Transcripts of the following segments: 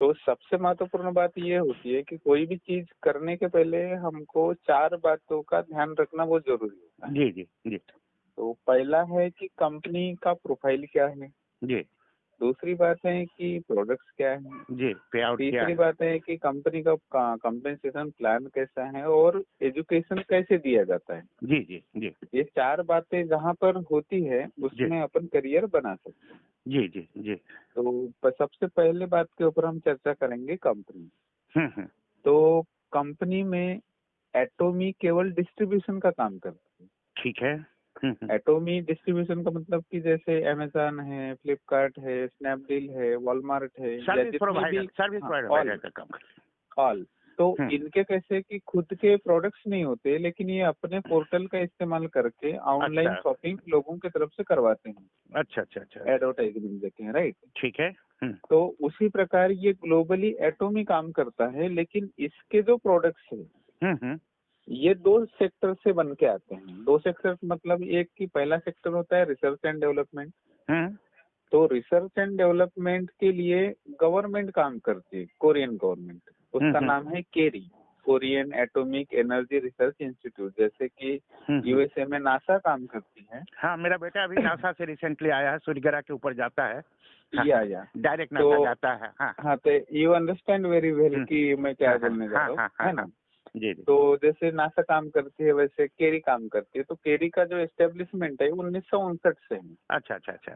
तो सबसे महत्वपूर्ण बात ये होती है कि कोई भी चीज करने के पहले हमको 4 बातों का ध्यान रखना बहुत जरूरी होता है। जी जी जी तो पहला है कि कंपनी का प्रोफाइल क्या है, जी दूसरी बात है कि प्रोडक्ट्स क्या है, जी, पे आउट क्या तीसरी है? बात है कि कंपनी का कंपेंसेशन प्लान कैसा है और एजुकेशन कैसे दिया जाता है। जी जी जी ये 4 बातें जहाँ पर होती है जी उसमें अपन करियर बना सकते हैं। जी जी जी। तो सबसे पहले बात के ऊपर हम चर्चा करेंगे कंपनी। हम्म। तो कंपनी में एटोमी केवल डिस्ट्रीब्यूशन का काम करती है। ठीक है। एटोमी डिस्ट्रीब्यूशन का मतलब कि जैसे अमेजन है, फ्लिपकार्ट है, स्नैपडील है, वॉलमार्ट है, या सर्विस जितने भी प्रोवाइडर का काम ऑल। तो हम्म, इनके कैसे कि खुद के प्रोडक्ट्स नहीं होते, लेकिन ये अपने पोर्टल का इस्तेमाल करके ऑनलाइन अच्छा शॉपिंग लोगों की तरफ से करवाते हैं, अच्छा अच्छा अच्छा। एडवर्टाइजमेंट देते हैं, राइट। ठीक है। तो उसी प्रकार ये ग्लोबली एटोमी काम करता है, लेकिन इसके जो प्रोडक्ट्स है हम्म। ये 2 सेक्टर से बन के आते हैं। 2 सेक्टर मतलब एक की पहला सेक्टर होता है रिसर्च एंड डेवलपमेंट। हम्म तो रिसर्च एंड डेवलपमेंट के लिए गवर्नमेंट काम करती है, कोरियन गवर्नमेंट। उसका हम्म नाम है KERI, Korean Atomic Energy Research Institute. जैसे कि यूएसए में नासा काम करती है। हाँ, मेरा बेटा अभी नासा से रिसेंटली आया है, सूर्य ग्रह के ऊपर जाता है। या डायरेक्ट तो नासा जाता है। हाँ हाँ, तो यू अंडरस्टैंड वेरी वेल कि मैं क्या हाँ बोलने जा हाँ रहा हूँ, हाँ हाँ है ना। हाँ। जी जी। तो जैसे नासा काम करती है वैसे केरी काम करती है। तो केरी का जो एस्टेब्लिशमेंट है 1959 से है। अच्छा अच्छा अच्छा।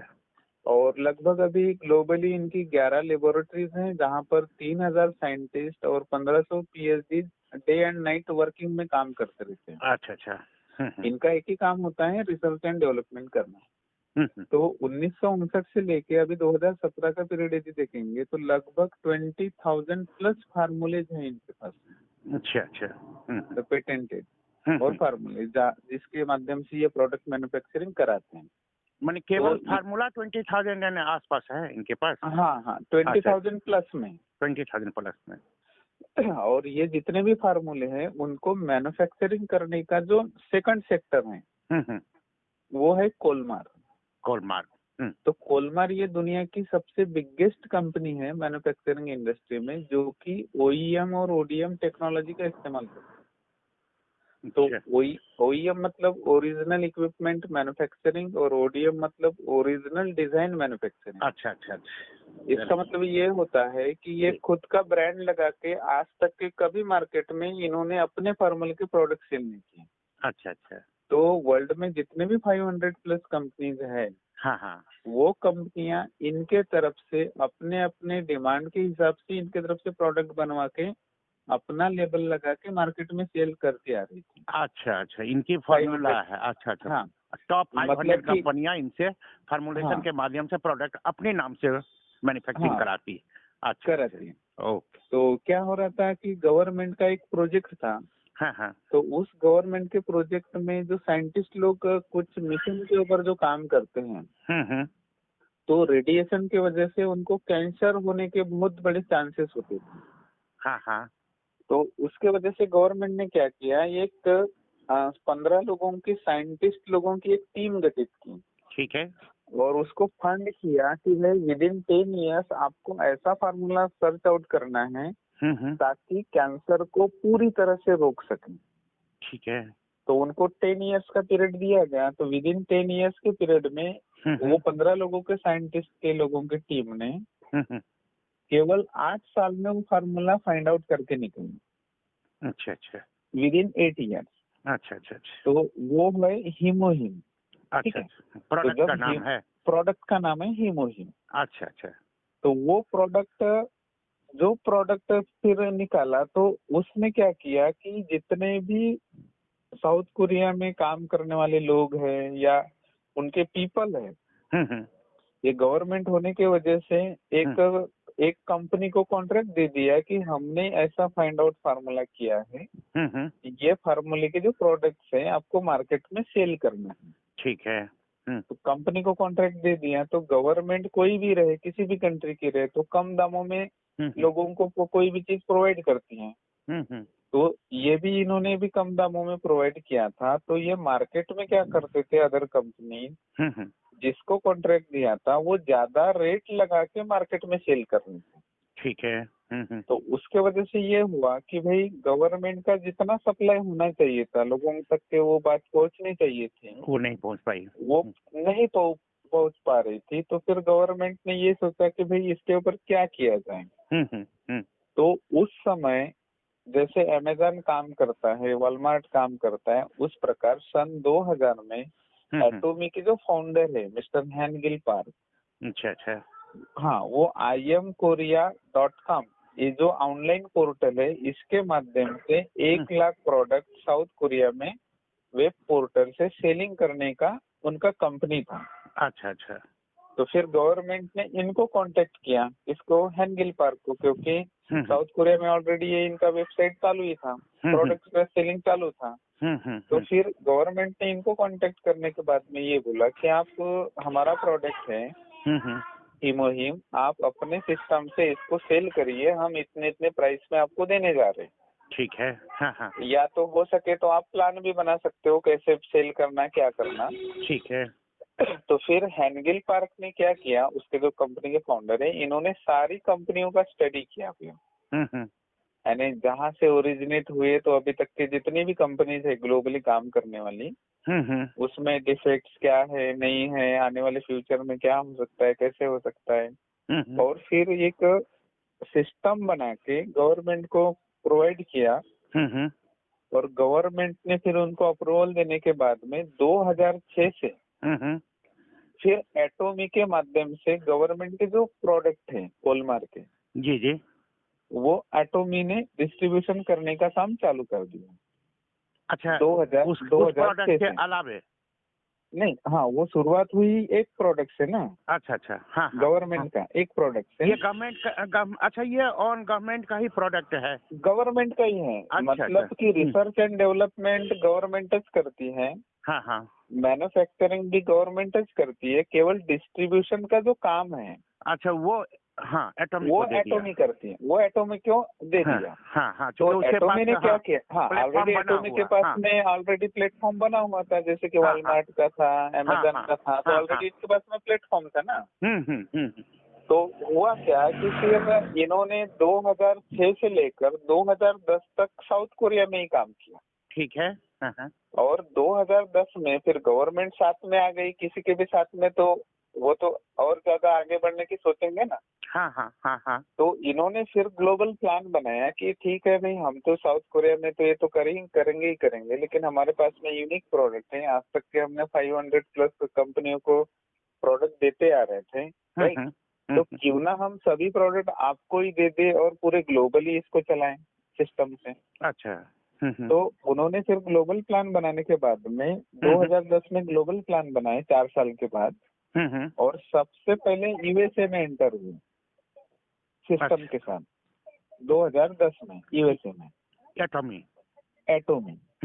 और लगभग अभी ग्लोबली इनकी 11 लेबोरेटरीज हैं, जहां पर 3000 साइंटिस्ट और 1500 PhD day and night working में काम करते रहते हैं। अच्छा अच्छा। इनका एक ही काम होता है, रिसर्च एंड डेवलपमेंट करना। हम्म। तो 1959 से लेके अभी 2017 का पीरियड यदि देखेंगे तो लगभग 20,000 प्लस फार्मूलेज हैं इनके पास, अच्छा अच्छा। तो पेटेंटेड और फार्मूले जिसके माध्यम से ये प्रोडक्ट मैन्युफैक्चरिंग कराते हैं। माने केवल तो फार्मूला 20,000 आसपास है इनके पास? हाँ, 20,000 प्लस में। 20,000 प्लस में। और ये जितने भी फार्मूले हैं उनको मैन्युफैक्चरिंग करने का जो सेकंड सेक्टर है वो है कोलमार। कोलमार। तो कोलमार ये दुनिया की सबसे बिगेस्ट कंपनी है मैन्युफैक्चरिंग इंडस्ट्री में, जो कि ओईएम और ओडीएम टेक्नोलॉजी का इस्तेमाल करती है। तो ओईएम मतलब ओरिजिनल इक्विपमेंट मैन्युफैक्चरिंग और ओडीएम मतलब ओरिजिनल डिजाइन मैन्युफैक्चरिंग। अच्छा अच्छा अच्छा। इसका मतलब ये होता है कि ये खुद का ब्रांड लगा के आज तक के कभी मार्केट में इन्होंने अपने फार्मल के प्रोडक्ट सेल नहीं किए। अच्छा अच्छा। तो वर्ल्ड में जितने भी 500 प्लस कंपनीज है, हाँ हाँ। वो कंपनियां इनके तरफ से अपने अपने डिमांड के हिसाब से इनके तरफ से प्रोडक्ट बनवा के अपना लेबल लगा के मार्केट में सेल करती आ रही थी। अच्छा अच्छा, इनकी फॉर्मूला है। अच्छा अच्छा। हाँ, टॉप 500 मतलब कि कंपनियां इनसे फार्मूलेशन के माध्यम से प्रोडक्ट अपने नाम से मैन्युफैक्चरिंग कराती है। अच्छा कराती है। ओके। तो क्या हो रहा था कि गवर्नमेंट का एक प्रोजेक्ट था। हाँ हाँ। तो उस गवर्नमेंट के प्रोजेक्ट में जो साइंटिस्ट लोग कुछ मिशन के ऊपर जो काम करते हैं, तो रेडिएशन की वजह से उनको कैंसर होने के बहुत बड़े चांसेस होते थे। हाँ हाँ। तो उसके वजह से गवर्नमेंट ने क्या किया, एक 15 लोगों की साइंटिस्ट लोगों की एक टीम गठित की। ठीक है। और उसको फंड किया कि भाई विदिन 10 ईयर्स आपको ऐसा फार्मूला सर्च आउट करना है ताकि कैंसर को पूरी तरह से रोक सकें। ठीक है। तो उनको 10 ईयर्स का पीरियड दिया गया। तो विद इन 10 ईयर्स के पीरियड में वो 15 लोगों के साइंटिस्ट के लोगों की टीम ने केवल 8 साल में वो फार्मूला फाइंड आउट करके निकली। अच्छा अच्छा। With in 8 years. अच्छा अच्छा अच्छा। तो वो है हीमोहिम। ठीक है। प्रोडक्ट का नाम है? प्रोडक्ट का नाम है हीमोहिम। अच्छा अच्छा। तो वो जो प्रोडक्ट फिर निकाला, तो उसने क्या किया कि जितने भी साउथ कोरिया में काम करने वाले लोग हैं या उनके पीपल है, ये गवर्नमेंट होने की वजह से एक कंपनी को कॉन्ट्रैक्ट दे दिया कि हमने ऐसा फाइंड आउट फार्मूला किया है, ये फार्मूले के जो प्रोडक्ट्स हैं आपको मार्केट में सेल करना है। ठीक है। तो कंपनी को कॉन्ट्रैक्ट दे दिया। तो गवर्नमेंट कोई भी रहे, किसी भी कंट्री की रहे, तो कम दामों में लोगों को कोई भी चीज प्रोवाइड करती है। तो ये भी इन्होंने भी कम दामों में प्रोवाइड किया था। तो ये मार्केट में क्या करते थे, अदर कंपनी जिसको कॉन्ट्रैक्ट दिया था वो ज्यादा रेट लगा के मार्केट में सेल कर रही थी। ठीक है। तो उसके वजह से ये हुआ कि भाई गवर्नमेंट का जितना सप्लाई होना चाहिए था लोगों तक के वो बात पहुंचनी चाहिए थी, वो नहीं पहुंच पाई। वो नहीं पहुंच पा रही थी। तो फिर गवर्नमेंट ने ये सोचा कि भाई इसके ऊपर क्या किया जाए। तो उस समय जैसे अमेज़न काम करता है, वॉलमार्ट काम करता है, उस प्रकार सन 2000 में एटोमी के जो फाउंडर है मिस्टर हैनगिल पार्क, अच्छा। हाँ, वो IamKorea.com ये जो ऑनलाइन पोर्टल है इसके माध्यम से 1 लाख प्रोडक्ट साउथ कोरिया में वेब पोर्टल से सेलिंग करने का उनका कंपनी था। अच्छा। तो फिर गवर्नमेंट ने इनको कांटेक्ट किया, इसको हैनगिल पार्क को, क्योंकि साउथ कोरिया में ऑलरेडी ये इनका वेबसाइट चालू ही था, प्रोडक्ट का सेलिंग चालू था। तो फिर गवर्नमेंट ने इनको कांटेक्ट करने के बाद में ये बोला कि आप हमारा प्रोडक्ट है हीमोहीम, आप अपने सिस्टम से इसको सेल करिए, हम इतने प्राइस में आपको देने जा रहे हैं। ठीक है। हाँ। या तो हो सके तो आप प्लान भी बना सकते हो कैसे सेल करना, क्या करना। ठीक है। तो फिर हैनगिल पार्क ने क्या किया, उसके जो कंपनी के फाउंडर है, इन्होंने सारी कंपनियों का स्टडी किया फिर, यानी जहाँ से ओरिजिनेट हुए तो अभी तक की जितनी भी कंपनीज है ग्लोबली काम करने वाली, उसमें डिफेक्ट्स क्या है, नहीं है, आने वाले फ्यूचर में क्या हो सकता है, कैसे हो सकता है। और फिर एक सिस्टम बना के गवर्नमेंट को प्रोवाइड किया। और गवर्नमेंट ने फिर उनको अप्रूवल देने के बाद में 2006 से फिर एटोमी के माध्यम से गवर्नमेंट के जो प्रोडक्ट हैं कोलमार के, जी, वो एटोमी ने डिस्ट्रीब्यूशन करने का काम चालू कर दिया। अच्छा, 2006 के से अलावे नहीं, हाँ, वो शुरुआत हुई एक प्रोडक्ट से ना। अच्छा। हाँ। गवर्नमेंट का एक प्रोडक्ट से। ये गवर्नमेंट का अच्छा, ये ऑन गवर्नमेंट का ही प्रोडक्ट है? गवर्नमेंट का ही है। मतलब कि रिसर्च एंड डेवलपमेंट गवर्नमेंट करती है। हाँ। मैन्युफैक्चरिंग भी गवर्नमेंट करती है, केवल डिस्ट्रीब्यूशन का जो काम है अच्छा वो एटोमी वो को दे दिया। एटोमी करती है, वो एटोमी क्यों दे दिया। हाँ, तो एटोमी ने क्या किया, ऑलरेडी प्लेटफॉर्म बना एटोमी के पास में ऑलरेडी प्लेटफॉर्म बना हुआ था, जैसे कि वॉलमार्ट का था, अमेज़न का था, तो ऑलरेडी इसके पास में प्लेटफॉर्म था ना। तो हुआ क्या कि फिर इन्होंने 2006 से लेकर 2010 तक साउथ कोरिया में ही काम किया। ठीक है। हाँ। और 2010 में फिर गवर्नमेंट साथ में आ गई, किसी के भी साथ में, तो वो तो और ज्यादा आगे बढ़ने की सोचेंगे ना। हाँ। तो इन्होंने फिर ग्लोबल प्लान बनाया कि ठीक है भाई, हम तो साउथ कोरिया में तो ये तो करेंगे ही करेंगे, लेकिन हमारे पास में यूनिक प्रोडक्ट है। आज तक के हमने 500 प्लस कंपनियों को प्रोडक्ट देते आ रहे थे, राइट। तो क्यों ना हम सभी प्रोडक्ट आपको ही दे दे और पूरे ग्लोबली इसको चलाएं सिस्टम से। अच्छा। तो उन्होंने फिर ग्लोबल प्लान बनाने के बाद में 2010 में ग्लोबल प्लान बनाए 4 साल के बाद, और सबसे पहले यूएसए में एंटर हुए सिस्टम के साथ 2010 में यूएसए में एटोमी।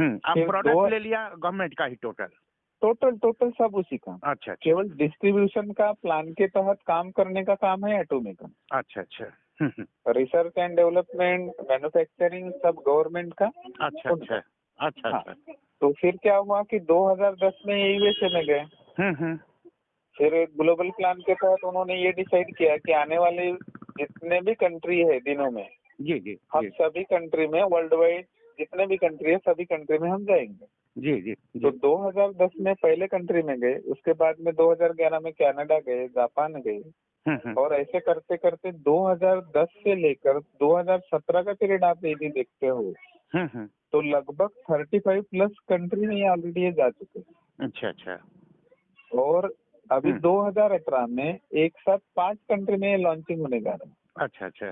अब प्रोडक्ट ले लिया गवर्नमेंट का ही टोटल सब उसी का। अच्छा। केवल डिस्ट्रीब्यूशन का प्लान के तहत काम करने का काम है एटोमी का। अच्छा। रिसर्च एंड डेवलपमेंट, मैन्युफैक्चरिंग सब गवर्नमेंट का। अच्छा। तो फिर क्या हुआ कि 2010 में यूएसए में गए। फिर ग्लोबल प्लान के तहत उन्होंने ये डिसाइड किया कि आने वाले जितने भी कंट्री है दिनों में, जी, हम सभी कंट्री में, वर्ल्ड वाइड जितने भी कंट्री है सभी कंट्री में हम जाएंगे। जी। तो 2010 में पहले कंट्री में गए, उसके बाद में 2011 में कनाडा गए, जापान गए, और ऐसे करते करते 2010 से लेकर 2017 का पीरियड आप यदि देखते हो तो लगभग 35 प्लस कंट्री में ऑलरेडी ये जा चुके हैं। अच्छा। और अभी 2018 में एक साथ 5 कंट्री में लॉन्चिंग होने जा रहा है। अच्छा।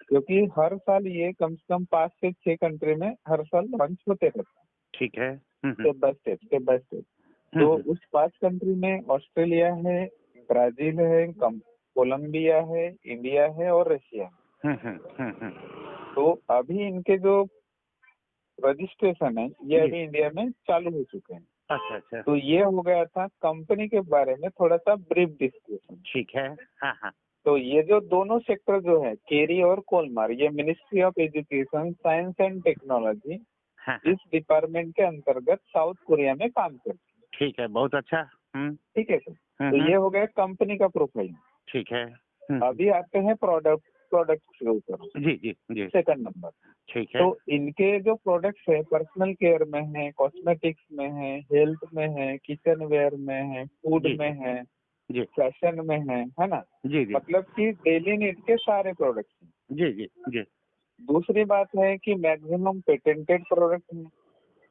क्योंकि हर साल ये कम से कम 5 से 6 कंट्री में हर साल लॉन्च होते रहते हैं। ठीक है। Step by step. तो उस 5 कंट्री में ऑस्ट्रेलिया है, ब्राजील है, कोलंबिया है, इंडिया है और रशिया है। तो अभी इनके जो रजिस्ट्रेशन है ये अभी इंडिया में चालू हो चुके हैं। अच्छा। तो ये हो गया था कंपनी के बारे में थोड़ा सा ब्रीफ डिस्कशन। ठीक है। हाँ। तो ये जो दोनों सेक्टर जो है केरी और कोलमार, ये ministry of education, science and technology, इस डिपार्टमेंट के अंतर्गत साउथ कोरिया में काम करती है। ठीक है, बहुत अच्छा। ठीक है सर। तो ये हो गया कंपनी का प्रोफाइल। ठीक है। अभी आते हैं प्रोडक्ट प्रोडक्ट शुरू करो। जी जी जी। Second number. ठीक है। तो इनके जो प्रोडक्ट्स है पर्सनल केयर में है, कॉस्मेटिक्स में है, हेल्थ में है, किचन वेयर में है, फूड जी में है, जी फैशन में है ना। जी जी मतलब कि डेली नीड के सारे प्रोडक्ट्स हैं। जी जी जी। दूसरी बात है कि मैक्सिमम पेटेंटेड प्रोडक्ट हैं।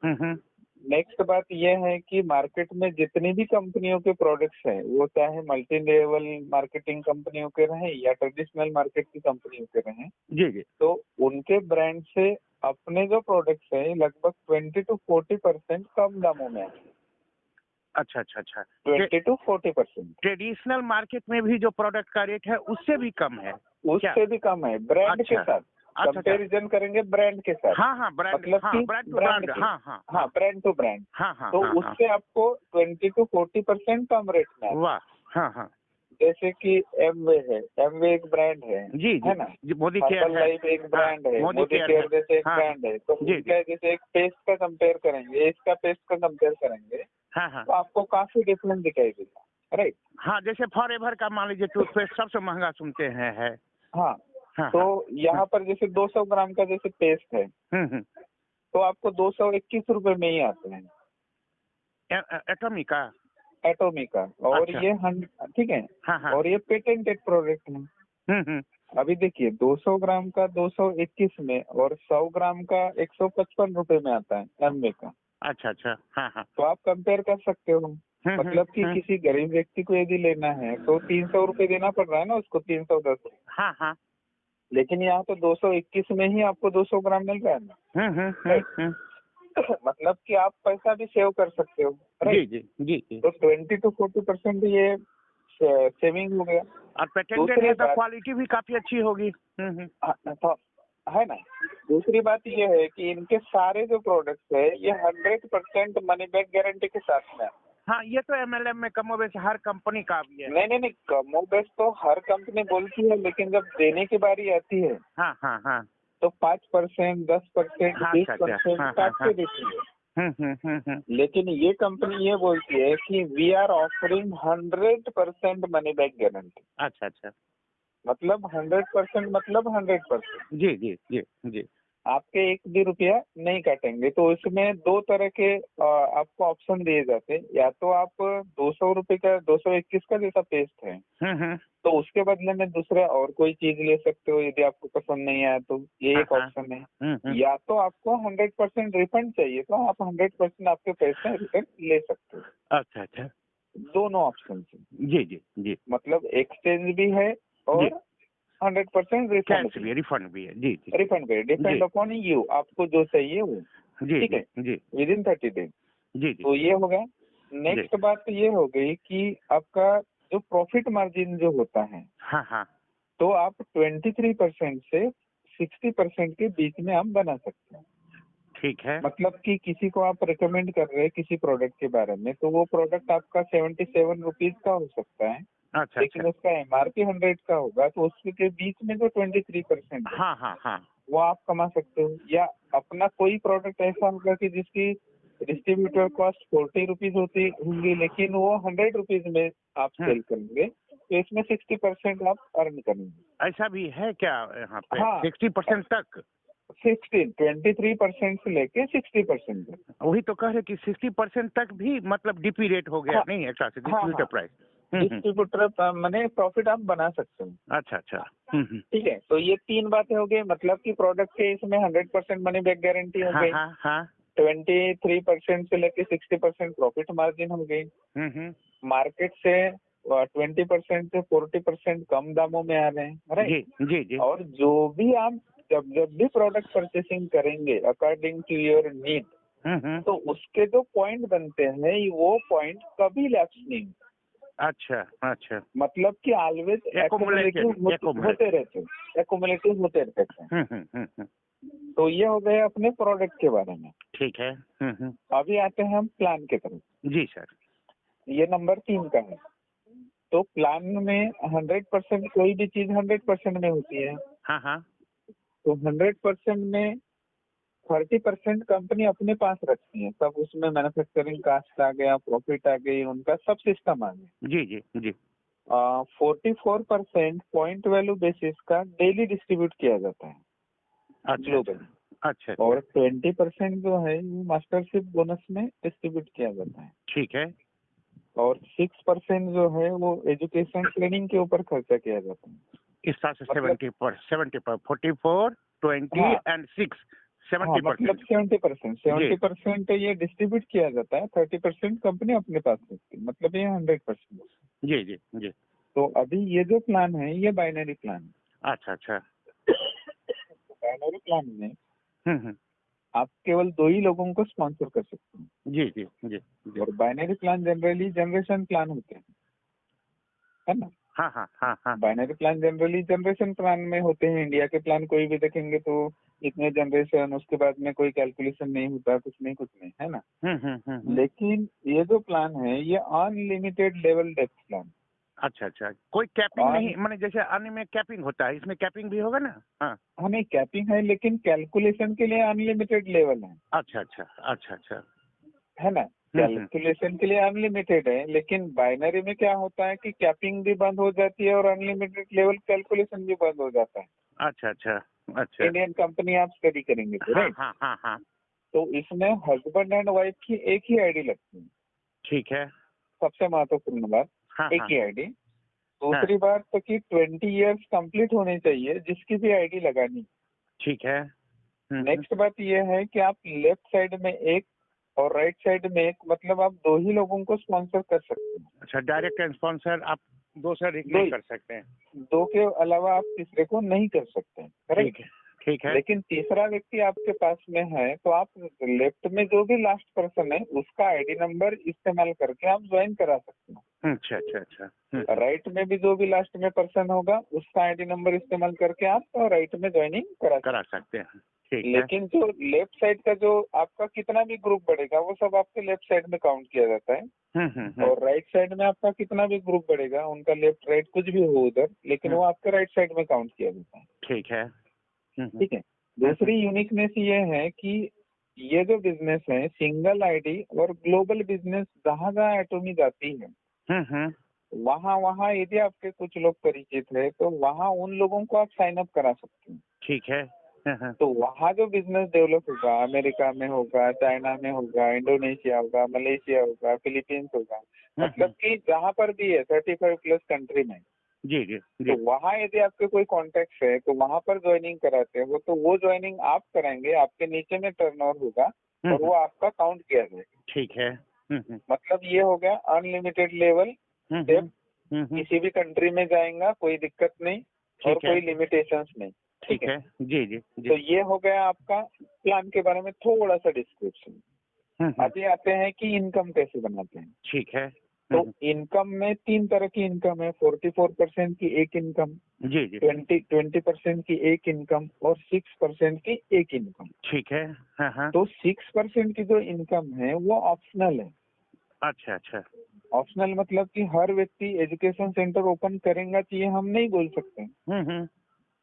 हम्म। नेक्स्ट बात यह है कि मार्केट में जितनी भी कंपनियों के प्रोडक्ट्स हैं, वो चाहे मल्टी लेवल मार्केटिंग कंपनियों के रहें या ट्रेडिशनल मार्केट की कंपनियों के रहें, जी जी। तो उनके ब्रांड से अपने जो प्रोडक्ट्स हैं लगभग 20 to 40% कम दामों में है। अच्छा अच्छा अच्छा। 20 to 40%। ट्रेडिशनल मार्केट में भी जो प्रोडक्ट का रेट है उससे भी कम है क्या? उससे भी कम है ब्रांड के अच्छा साथ। अच्छा। कंपैरिजन करेंगे ब्रांड के साथ। हाँ हाँ ब्रांड, मतलब हाँ कि ब्रांड टू ब्रांड ब्रांड, के, हाँ हाँ हाँ ब्रांड टू ब्रांड। हाँ हाँ तो हाँ हाँ। उससे आपको 20 to 40% कम रेट में आता है। वाह। हाँ हाँ। जैसे कि एमवे है, एमवे एक ब्रांड जी जी है ना। जी। मोदी केयर हर्बल है। लाइफ एक ब्रांड है, मोदी मोदी केयर केयर है। जैसे एक हाँ ब्रांड है। तो जी जी। इनका जैसे एक पेस्ट का कंपेयर करेंगे, इसका पेस्ट का कंपेयर करेंगे, हाँ हाँ तो आपको काफी डिफरेंस दिखाई देगा, राइट। हाँ। जैसे फॉरएवर का मान लीजिए टूथपेस्ट सबसे महंगा सुनते हैं है। हाँ, हाँ तो हाँ। यहाँ पर जैसे 200 ग्राम का जैसे पेस्ट है, हम्म। तो आपको 221 रुपए में ही आते हैं, एटॉमी का। एटोमी का। और अच्छा। ये ठीक है। हाँ हाँ। और ये पेटेंटेड प्रोडक्ट है। हम्म। अभी देखिए 200 ग्राम का 221 में और 100 ग्राम का 155 रुपए में आता है एमवे का। अच्छा अच्छा। हाँ हाँ। तो आप कंपेयर कर सकते हो। मतलब कि किसी गरीब व्यक्ति को यदि लेना है तो 300 रुपए देना पड़ रहा है ना उसको, 310। हाँ हाँ। लेकिन यहाँ तो 221 में ही आपको 200 ग्राम मिल रहा है ना। हम्म। मतलब कि आप पैसा भी सेव कर सकते हो, जी राइट। जी जी जी। तो 20 to 40% ये सेविंग हो गया। और पेटेंटेड है तो क्वालिटी भी काफी अच्छी होगी। तो है ना। दूसरी बात ये है कि इनके सारे जो प्रोडक्ट्स है ये 100% मनी बैक गारंटी के साथ में। हाँ ये तो एमएलएम में कमोबेश हर कंपनी का भी है। नहीं, कमोबेश तो हर कंपनी बोलती है, लेकिन जब देने की बारी आती है हाँ हाँ हाँ। तो 5%, 10%, हाँ, 20% हाँ, काट हाँ, के देती है। हम्म। लेकिन ये कंपनी ये बोलती है कि we are offering 100% money back guarantee. अच्छा अच्छा। मतलब 100% मतलब 100%। जी जी जी जी। आपके एक भी रुपया नहीं काटेंगे। तो इसमें दो तरह के आपको ऑप्शन दिए जाते हैं। या तो आप 200 रुपए का 221 का जैसा पेस्ट है, तो उसके बदले में दूसरा और कोई चीज ले सकते हो यदि आपको पसंद नहीं आया तो, ये एक ऑप्शन है। या तो आपको 100% रिफंड चाहिए तो आप 100% आपके पैसे रिटर्न ले सकते हो। अच्छा अच्छा। दोनों ऑप्शन है। जी जी जी। मतलब एक्सचेंज भी है और 100% कैश भी है, रिफंड भी है। जी जी। रिफंड पे डिपेंड अपॉन यू, आपको जो चाहिए वो। जी ठीक है जी विद इन 30 डेज। जी जी। तो ये हो गया। नेक्स्ट बात ये हो गई कि आपका जो प्रॉफिट मार्जिन जो होता है, हाँ हाँ। तो आप 23% से 60% के बीच में आप बना सकते हैं। ठीक है। मतलब कि किसी को आप रिकमेंड कर रहे हैं किसी प्रोडक्ट के बारे में, तो वो प्रोडक्ट आपका 77 रुपीज का हो सकता है। अच्छा लेकिन अच्छा। उसका एमआरपी 100 का होगा, तो उसके बीच में जो 23% है हाँ हाँ हाँ। वो आप कमा सकते हो। या अपना कोई प्रोडक्ट ऐसा होगा कि जिसकी डिस्ट्रीब्यूटर कॉस्ट 40 रुपीज होंगी, लेकिन वो 100 रुपीज में आप सेल करेंगे, तो इसमें 60% आप अर्न करेंगे। ऐसा भी है क्या यहाँ पे? हाँ 60% तक? 23% से लेके 60% तक। वही तो कह रहे कि 60% तक भी मतलब डीपी रेट हो गया। हाँ, नहीं एक्स्ट्रा से हाँ, डिस्ट्रीब्यूटर प्राइस। डिस्ट्रीब्यूटर मैंने प्रॉफिट आप बना सकते हो। अच्छा अच्छा। ठीक है। तो ये तीन बातें हो गई। मतलब कि प्रोडक्ट के इसमें 100% मनी बैक गारंटी हो हाँ गई, हाँ हाँ। 23% से लेके 60% प्रॉफिट मार्जिन हो गई। मार्केट से 20% से 40% कम दामों में आ रहे हैं, राइट। जी जी जी। और जो भी आप जब भी प्रोडक्ट परचेसिंग करेंगे अकॉर्डिंग टू योर नीड, तो उसके जो पॉइंट बनते हैं वो पॉइंट कभी लैप्स नहीं। अच्छा अच्छा। मतलब कि ऑलवेज एक्युमुलेटिव होते रहते हैं। तो ये हो गए अपने प्रोडक्ट के बारे में। ठीक है। अभी आते हैं हम प्लान के तरफ। जी सर। ये नंबर 3 का है। तो प्लान में 100% कोई भी चीज 100% में होती है। हाँ हाँ। तो 100% में 30% कंपनी अपने पास रखती है। तब उसमें मैन्युफैक्चरिंग कास्ट आ गया, प्रॉफिट आ गई, उनका सब सिस्टम आ गया। जी जी जी। 44% पॉइंट वैल्यू बेसिस का डेली डिस्ट्रीब्यूट किया जाता है अच्छा ग्लोबल, अच्छा और 20% जो है वो मास्टरशिप बोनस में डिस्ट्रीब्यूट किया जाता है, ठीक है। और 6% जो है वो एजुकेशन ट्रेनिंग के ऊपर खर्चा किया जाता है। इस साल से मतलब 70 44 20 हाँ एंड 6 हाँ, मतलब 70%। 70% ये डिस्ट्रीब्यूट किया जाता है, 30% कंपनी अपने पास रखती है, मतलब ये 100%। जी जी जी। तो अभी ये जो प्लान है ये बाइनरी प्लान है। अच्छा अच्छा। बाइनरी प्लान में हम्म। आप केवल 2 ही लोगों को स्पॉन्सर कर सकते हैं, जी जी जी जी। और binary plan generally generation plan होते हैं, है ना। हाँ हाँ हाँ हाँ। Binary plan generally generation plan में होते हैं। इंडिया के प्लान कोई भी देखेंगे तो इतने जनरेशन, उसके बाद में कोई कैलकुलेशन नहीं होता, कुछ नहीं, है ना। लेकिन ये जो प्लान है ये अनलिमिटेड लेवल डेप्थ प्लान। अच्छा अच्छा, कोई कैपिंग और नहीं, माने जैसे अन्य में कैपिंग होता है, इसमें कैपिंग भी होगा ना? हाँ। हमें कैपिंग है, लेकिन कैलकुलेशन के लिए अनलिमिटेड लेवल है, अच्छा अच्छा अच्छा अच्छा। है ना। कैलकुलेशन के लिए अनलिमिटेड है, लेकिन बाइनरी में क्या होता है कि कैपिंग भी बंद हो जाती है और अनलिमिटेड लेवल कैलकुलेशन भी बंद हो जाता है। अच्छा अच्छा अच्छा। इंडियन कंपनी आप स्टडी करेंगे तो, हाँ राइट। हाँ हाँ हाँ। तो इसमें हस्बैंड एंड वाइफ की एक ही आईडी लगती है, ठीक है। सबसे महत्वपूर्ण बात, हाँ एक हाँ ही आईडी। हाँ। दूसरी बात तो कि 20 इयर्स कंप्लीट होने चाहिए जिसकी भी आईडी लगानी। ठीक है। नेक्स्ट बात ये है कि आप लेफ्ट साइड में एक और राइट साइड में एक, मतलब आप 2 ही लोगों को स्पॉन्सर कर सकते हैं। अच्छा, डायरेक्ट स्पॉन्सर आप दो से अधिक दो नहीं ही। कर सकते हैं। 2 के अलावा आप तीसरे को नहीं कर सकते हैं, ठीक राइट। है ठीक है। लेकिन तीसरा व्यक्ति आपके पास में है तो आप लेफ्ट में जो भी लास्ट पर्सन है उसका आईडी नंबर इस्तेमाल करके आप ज्वाइन करा सकते हैं। अच्छा अच्छा अच्छा। राइट में भी जो भी लास्ट में पर्सन होगा उसका आईडी नंबर इस्तेमाल करके आप राइट में ज्वाइनिंग करा सकते हैं। ठीक है। लेकिन जो लेफ्ट साइड का जो आपका कितना भी ग्रुप बढ़ेगा वो सब आपके लेफ्ट साइड में काउंट किया जाता है। और राइट साइड में आपका कितना भी ग्रुप बढ़ेगा, उनका लेफ्ट राइट कुछ भी हो उधर, लेकिन वो आपके राइट साइड में काउंट किया जाता है। ठीक है। ठीक है। दूसरी यूनिकनेस ये है कि ये जो बिजनेस है सिंगल आईडी और ग्लोबल बिजनेस जहाँ जहाँ एटोमी जाती है वहाँ यदि आपके कुछ लोग परिचित है तो वहाँ उन लोगों को आप साइन अप करा सकते हैं। ठीक है। तो वहाँ जो बिजनेस डेवलप होगा, अमेरिका में होगा, चाइना में होगा, इंडोनेशिया होगा, मलेशिया होगा, फिलीपींस होगा, मतलब कि जहाँ पर भी है 35 प्लस कंट्री में, जी जी जी। तो वहाँ यदि आपके कोई कॉन्टेक्ट है तो वहाँ पर ज्वाइनिंग कराते हो तो वो ज्वाइनिंग आप कराएंगे, आपके नीचे में टर्नओवर होगा और वो आपका काउंट किया जाएगा। ठीक है। मतलब ये हो गया अनलिमिटेड लेवल डेप्थ, किसी भी कंट्री में जाएगा कोई दिक्कत नहीं और कोई लिमिटेशंस नहीं। ठीक है। जी जी जी। तो ये हो गया आपका प्लान के बारे में थोड़ा सा डिस्क्रिप्शन। अभी आते हैं कि इनकम कैसे बनाते हैं। ठीक है। तो इनकम में 3 तरह की इनकम है, 44% की एक इनकम, जी जी। 20% की एक इनकम और 6% की एक इनकम। ठीक है। हाँ हाँ। तो 6% की जो इनकम है वो ऑप्शनल है। अच्छा अच्छा। ऑप्शनल मतलब कि हर व्यक्ति एजुकेशन सेंटर ओपन करेगा चाहिए हम नहीं बोल सकते,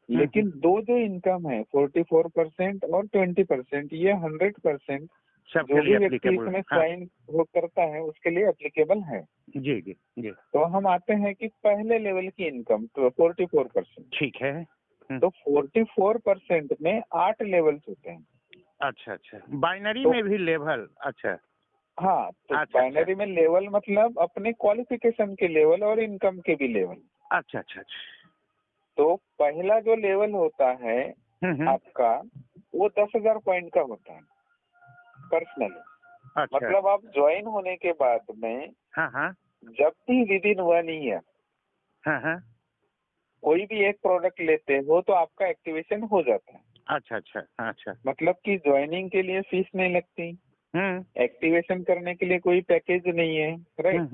लेकिन दो जो इनकम है 44% और 20% ये 100% जो भी व्यक्ति इसमें साइन वो करता है उसके लिए एप्लीकेबल है। जी जी जी। तो हम आते हैं कि पहले लेवल की इनकम तो 44%। ठीक है। तो 44% में 8 लेवल्स होते हैं। अच्छा अच्छा, बाइनरी में भी लेवल? अच्छा हाँ, तो बाइनरी में लेवल मतलब अपने क्वालिफिकेशन के लेवल और इनकम के भी लेवल। अच्छा अच्छा अच्छा। तो पहला जो लेवल होता है आपका वो 10,000 पॉइंट का होता है पर्सनल। अच्छा। मतलब आप ज्वाइन होने के बाद में जब भी विद इन 1 ईयर कोई भी एक प्रोडक्ट लेते हो तो आपका एक्टिवेशन हो जाता है। अच्छा अच्छा अच्छा। मतलब कि ज्वाइनिंग के लिए फीस नहीं लगती, एक्टिवेशन करने के लिए कोई पैकेज नहीं है, राइट।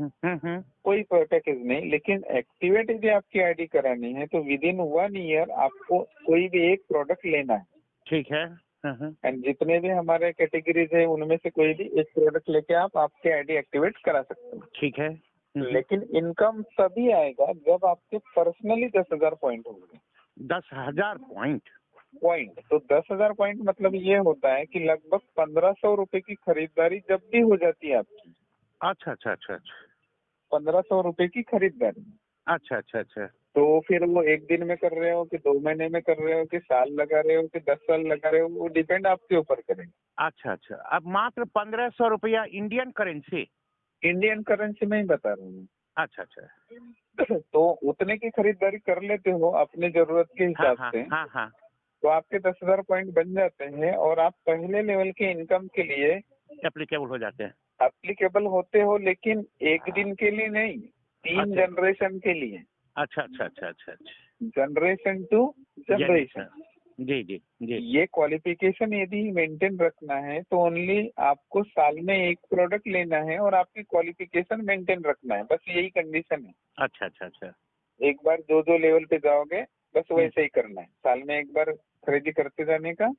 कोई पैकेज नहीं, लेकिन एक्टिवेट यदि आपकी आईडी करानी है तो विद इन 1 ईयर आपको कोई भी एक प्रोडक्ट लेना है। ठीक है। एंड जितने भी हमारे कैटेगरीज है उनमें से कोई भी एक प्रोडक्ट लेके आप आपके आईडी एक्टिवेट करा सकते हैं। ठीक है। लेकिन इनकम तभी आएगा जब आपके पर्सनली 10,000 पॉइंट होंगे। 10,000 पॉइंट? तो 10,000 पॉइंट मतलब ये होता है कि लगभग 1,500 रुपए की खरीदारी जब भी हो जाती है आपकी। अच्छा अच्छा अच्छा अच्छा। 1,500 रुपए की खरीदारी अच्छा अच्छा अच्छा तो फिर वो एक दिन में कर रहे हो कि 2 महीने में कर रहे हो कि साल लगा रहे हो कि 10 साल लगा रहे हो, वो डिपेंड आपके ऊपर करेगा। अच्छा अच्छा। अब मात्र 1500 रुपया इंडियन करेंसी। इंडियन करेंसी में ही बता रहा हूँ अच्छा अच्छा। मैं। तो उतने की खरीदारी कर लेते हो अपनी जरूरत के हाँ हिसाब हाँ से, हाँ हाँ। तो आपके 10,000 पॉइंट बन जाते हैं और आप पहले लेवल के इनकम के लिए एप्लीकेबल हो जाते हैं। एप्लीकेबल होते हो, लेकिन एक दिन के लिए नहीं, 3 अच्छा जनरेशन के लिए। अच्छा अच्छा अच्छा अच्छा अच्छा। Generation to generation. जी जी जी। ये क्वालिफिकेशन यदि मेंटेन रखना है तो ओनली आपको साल में एक प्रोडक्ट लेना है और आपकी क्वालिफिकेशन मेंटेन रखना है, बस यही कंडीशन है। अच्छा अच्छा अच्छा। एक बार जो जो लेवल पे जाओगे बस वैसे ही करना है, साल में एक बार खरीदी करते जाने का,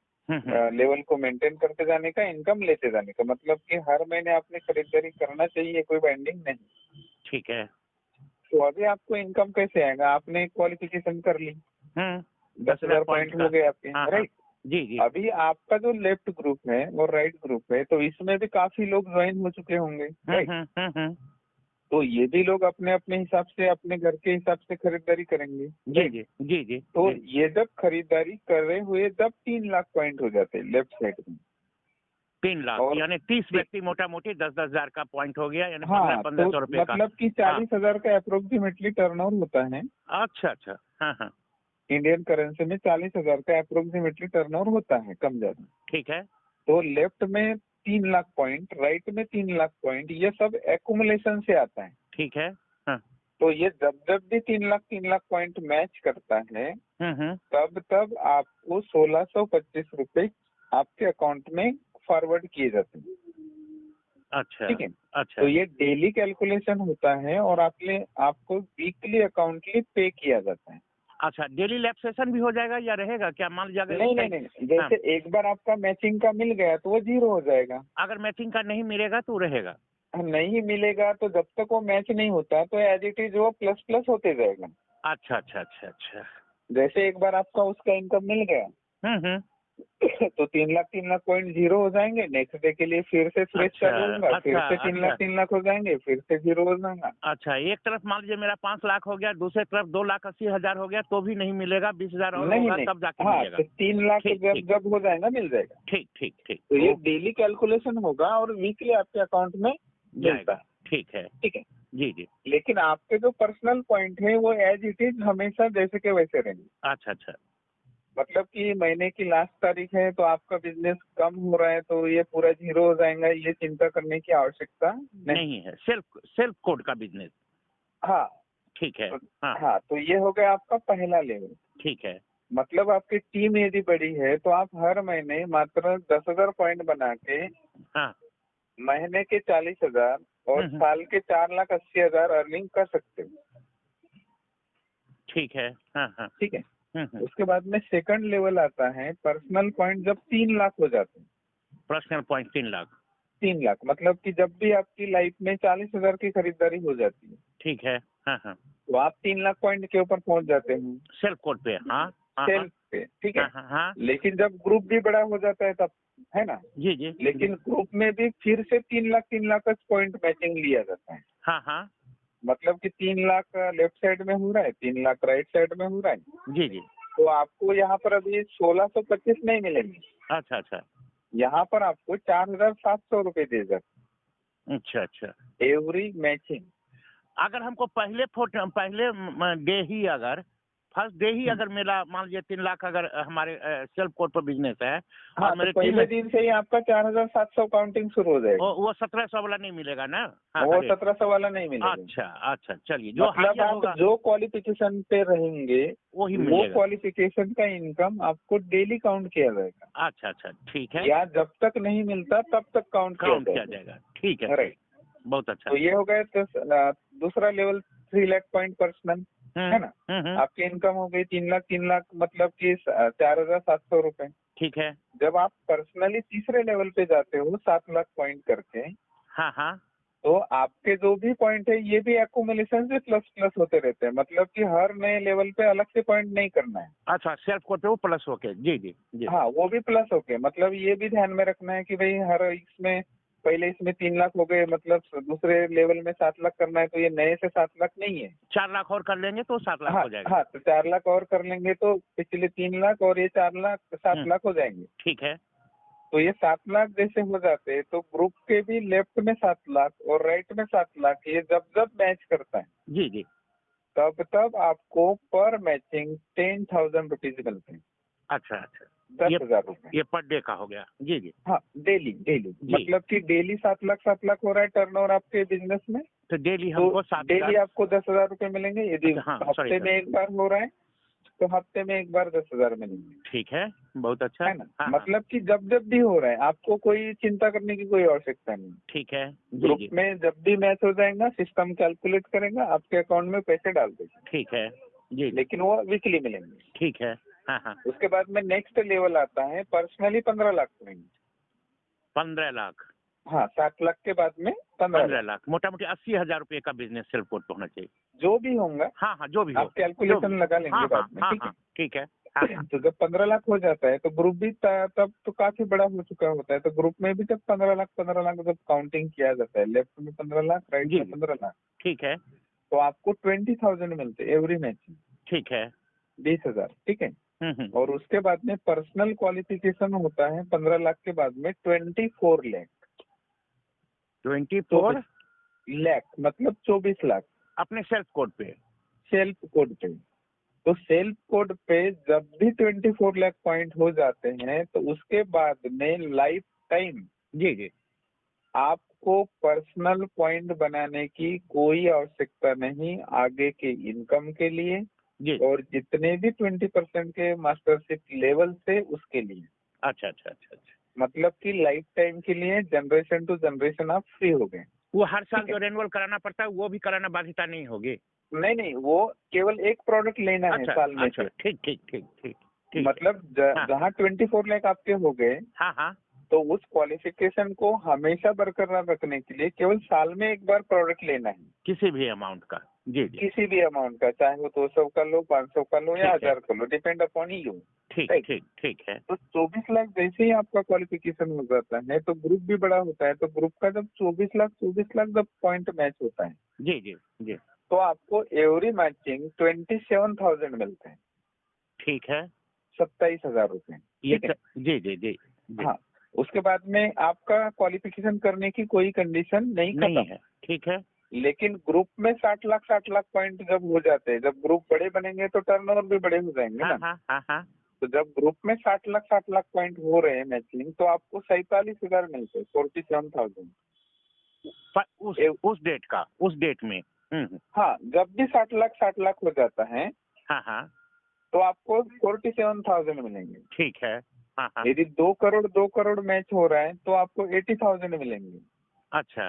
लेवल को मेंटेन करते जाने का, इनकम लेते जाने का, मतलब कि हर महीने आपने खरीदारी करना चाहिए, कोई बाइंडिंग नहीं। ठीक है। तो अभी आपको इनकम कैसे आएगा? आपने क्वालिफिकेशन कर ली, 10,000 पॉइंट हो गए आपके, हाँ, राइट। जी जी। अभी आपका जो लेफ्ट ग्रुप है और राइट ग्रुप है, तो इसमें भी काफी लोग ज्वाइन हो चुके होंगे, राइट। तो ये भी लोग अपने अपने हिसाब से, अपने घर के हिसाब से खरीदारी करेंगे, जी जी जी जी। तो ये जब खरीदारी कर रहे हुए जब 3 लाख पॉइंट हो जाते हैं लेफ्ट साइड में, 3 लाख और यानी 30 व्यक्ति मोटा मोटी 10,000 का पॉइंट हो गया, यानी हाँ, 1500 तो रुपए का। मतलब कि 40,000 का अप्रोक्सीमेटली टर्नओवर होता है। अच्छा अच्छा। हाँ हाँ। इंडियन करेंसी में 40,000 का अप्रोक्सीमेटली टर्नओवर होता है, कम ज्यादा। ठीक है। तो लेफ्ट में 3 लाख पॉइंट, राइट में 3 लाख पॉइंट, ये सब एक्युमुलेशन से आता है। ठीक है। हाँ। तो ये जब जब भी 3 लाख पॉइंट मैच करता है, तब तब आपको 1,625 रुपए आपके अकाउंट में फॉरवर्ड किए जाते हैं। अच्छा ठीक है। अच्छा। तो ये डेली कैलकुलेशन होता है और आपको वीकली अकाउंटली पे किया जाता है। अच्छा, डेली लैप्सेशन भी हो जाएगा या रहेगा क्या? मान लीजिए अगर नहीं नहीं नहीं, जैसे एक बार आपका मैचिंग का मिल गया तो वो 0 हो जाएगा। अगर मैचिंग का नहीं मिलेगा तो रहेगा। नहीं मिलेगा तो जब तक वो मैच नहीं होता तो एज इट इज वो प्लस प्लस होते जाएगा। अच्छा अच्छा अच्छा अच्छा। जैसे एक बार आपका उसका इनकम मिल गया तो 3 लाख पॉइंट 0 हो जाएंगे, नेक्स्ट डे के लिए फिर से फ्रेश चालू होगा, फिर से 3 लाख हो जाएंगे, फिर से 0 हो जाएगा। अच्छा, एक तरफ मान लीजिए मेरा 5 लाख हो गया, दूसरी तरफ 2,80,000 हो गया तो भी नहीं मिलेगा, 20,000 और नहीं होगा नहीं, तब जाके हाँ, मिलेगा। तो 3 लाख जब हो जाएगा मिल जाएगा। ठीक ठीक ठीक। तो ये डेली कैलकुलेशन होगा और वीकली आपके अकाउंट में मिलता है। ठीक है। ठीक है जी जी। लेकिन आपके जो पर्सनल पॉइंट है वो एज इट इज हमेशा जैसे के वैसे रहेंगे। अच्छा अच्छा। मतलब कि महीने की लास्ट तारीख है तो आपका बिजनेस कम हो रहा है तो ये पूरा 0 हो जाएगा, ये चिंता करने की आवश्यकता नहीं है। सेल्फ कोड का बिजनेस। हाँ ठीक है। हाँ, तो ये हो गया आपका पहला लेवल। ठीक है। मतलब आपकी टीम यदि बड़ी है तो आप हर महीने मात्र 10,000 पॉइंट बना के महीने के 40,000 और साल के 4,80,000 अर्निंग कर सकते हो। ठीक है। हाँ। ठीक है। उसके बाद में सेकंड लेवल आता है पर्सनल पॉइंट, जब 3 लाख हो जाते हैं। पर्सनल पॉइंट 3 लाख मतलब कि जब भी आपकी लाइफ में 40,000 की खरीदारी हो जाती है, ठीक है। हाँ तो आप 3 लाख पॉइंट के ऊपर पहुंच जाते हैं सेल्फ कोड पे। सेल्फ पे। ठीक है। हाँ। लेकिन जब ग्रुप भी बड़ा हो जाता है तब, है ना। जी जी। लेकिन ग्रुप में भी फिर से 3 लाख का पॉइंट मैचिंग लिया जाता है। हाँ। मतलब कि 3 लाख लेफ्ट साइड में हो रहा है, 3 लाख राइट साइड में हो रहा है। जी जी। तो आपको यहाँ पर अभी 1,625 नहीं मिलेंगे। अच्छा अच्छा। यहाँ पर आपको 4,700 रुपए दे जाते। अच्छा अच्छा। Every matching. अगर हमको पहले डे ही अगर फर्स्ट डे ही अगर मेरा मान लीजिए 3 लाख अगर हमारे सेल्फ कोड पर बिजनेस है, हाँ, और मेरे तो पहले दिन से ही आपका 4,700 काउंटिंग शुरू हो जाएगा। वो 1,700 वाला नहीं मिलेगा ना? वो 1,700 वाला नहीं मिलेगा। अच्छा अच्छा, चलिए जो मतलब आप जो क्वालिफिकेशन पे रहेंगे वही वो क्वालिफिकेशन का इनकम आपको डेली काउंट किया जाएगा। अच्छा अच्छा, ठीक है। या जब तक नहीं मिलता तब तक काउंट किया जाएगा। ठीक है, राइट। बहुत अच्छा। तो ये हो गया दूसरा लेवल 3 लाख पॉइंट पर्सनल, है ना। आपकी इनकम हो गई 3 लाख मतलब कि 4,700 रुपए। ठीक है। जब आप पर्सनली तीसरे लेवल पे जाते हो 7 लाख पॉइंट करके, हाँ, तो आपके जो भी पॉइंट है ये भी एक्युमुलेशन से प्लस प्लस होते रहते हैं। मतलब कि हर नए लेवल पे अलग से पॉइंट नहीं करना है। अच्छा, सेल्फ कोड पे वो प्लस होके। जी जी जी। हाँ, वो भी प्लस होके, मतलब ये भी ध्यान में रखना है कि भाई हर इसमें पहले इसमें 3 लाख हो गए, मतलब दूसरे लेवल में 7 लाख करना है, तो ये नए से 7 लाख नहीं है। 4 लाख और कर लेंगे तो 7 लाख हाँ हो जाएगा। हाँ, तो 4 लाख और कर लेंगे तो पिछले 3 लाख और ये 4 लाख 7 लाख हो जाएंगे। ठीक है। तो ये 7 लाख जैसे हो जाते हैं, तो ग्रुप के भी लेफ्ट में 7 लाख और राइट में 7 लाख, ये जब जब मैच करता है जी जी। तब तब आपको पर मैचिंग 10,000 रुपीज मिलते हैं। अच्छा अच्छा, 10,000 रुपए। ये पर डे का हो गया। जी जी। हाँ, डेली डेली, मतलब कि डेली 7 लाख हो रहा है टर्नओवर आपके बिजनेस में, तो डेली तो हमको 7 डेली आपको 10,000 रुपए मिलेंगे। यदि अच्छा, हाँ, हफ्ते sorry, में एक बार हो रहा है तो हफ्ते में एक बार 10,000 मिलेंगे, ठीक है, बहुत अच्छा है ना। हाँ, मतलब कि जब जब भी हो रहा है आपको कोई चिंता करने की कोई आवश्यकता नहीं। ठीक है। जी ग्रुप जी। में जब भी मैच हो जाएगा सिस्टम कैलकुलेट करेगा, आपके अकाउंट में पैसे डाल देगा, ठीक है। जी जी। लेकिन वो वीकली मिलेंगे। ठीक है। हाँ हाँ। उसके बाद में नेक्स्ट लेवल आता है पर्सनली 15 लाख मिलेंगे। 15 लाख। हाँ, 7 लाख के बाद में 15 15 लाख, लाख, मोटा मोटी 80,000 रुपये का बिजनेस सेल्फ कोर्ट पे होना चाहिए। जो भी होगा हाँ हाँ, जो भी हो। आप कैलकुलेशन लगा लेंगे हाँ बाद हाँ में, हाँ ठीक है। हाँ, ठीक है। हाँ हाँ। तो जब 15 लाख हो जाता है तो ग्रुप भी तब तो काफी बड़ा हो चुका होता है, तो ग्रुप में भी जब 15 लाख जब काउंटिंग किया जाता है, लेफ्ट में 15 लाख, राइट जी में जी। 15 लाख, ठीक है। तो आपको 20,000 मिलते हैं एवरी मैच, ठीक है। 20,000, ठीक है। और उसके बाद में पर्सनल क्वालिफिकेशन होता है 15 लाख के बाद में 24 लाख। 24 लाख मतलब 24 लाख अपने सेल्फ कोर्ट पे। सेल्फ कोड पे। तो सेल्फ कोड पे जब भी 24 लाख पॉइंट हो जाते हैं तो उसके बाद में लाइफ टाइम जी जी। आपको पर्सनल पॉइंट बनाने की कोई आवश्यकता नहीं आगे के इनकम के लिए, जी। और जितने भी 20% के मास्टरशिप लेवल से उसके लिए। अच्छा अच्छा अच्छा अच्छा। मतलब कि लाइफ टाइम के लिए जनरेशन टू जनरेशन आप फ्री हो गए। वो हर साल ठीक है। जो रेनुअल कराना पड़ता है वो भी कराना बाध्यता नहीं होगी। नहीं नहीं, वो केवल एक प्रोडक्ट लेना है अच्छा साल में अच्छा, से। ठीक ठीक ठीक ठीक ठीक। मतलब हाँ। जहाँ 24 लाख आपके हो गए, हाँ हाँ। तो उस क्वालिफिकेशन को हमेशा बरकरार रखने के लिए केवल साल में एक बार प्रोडक्ट लेना है, किसी भी अमाउंट का। जी जी। किसी भी अमाउंट का, चाहे वो 200 का लो, 500 का लो या ठीक है। 1000 का लो, डिपेंड अपॉन यू। ठीक राइट। ठीक ठीक है। तो 24 लाख जैसे ही आपका क्वालिफिकेशन हो जाता है तो ग्रुप भी बड़ा होता है, तो ग्रुप का जब 24 लाख जब पॉइंट मैच होता है जी जी जी। तो आपको एवरी मैचिंग 27,000 मिलते हैं, ठीक है। 27,000 रुपए। ये ठीक है। जी जी जी जी। हाँ, उसके बाद में आपका क्वालिफिकेशन करने की कोई कंडीशन नहीं नहीं खत्म है। ठीक है। लेकिन ग्रुप में 60 लाख पॉइंट जब हो जाते हैं, जब ग्रुप बड़े बनेंगे तो टर्नओवर भी बड़े हो जाएंगे हाँ ना। हाँ हाँ हाँ। तो जब ग्रुप में 60 लाख पॉइंट हो रहे हैं मैचिंग, तो आपको 47,000 मिलते हैं, 47,000। उस डेट का, उस डेट में। हाँ, जब भी 60 लाख हो जाता है हाँ हाँ। तो आपको 47,000 मिलेंगे। ठीक है। हाँ हाँ। यदि 2 करोड़ मैच हो रहा है तो आपको 80,000 मिलेंगे। अच्छा।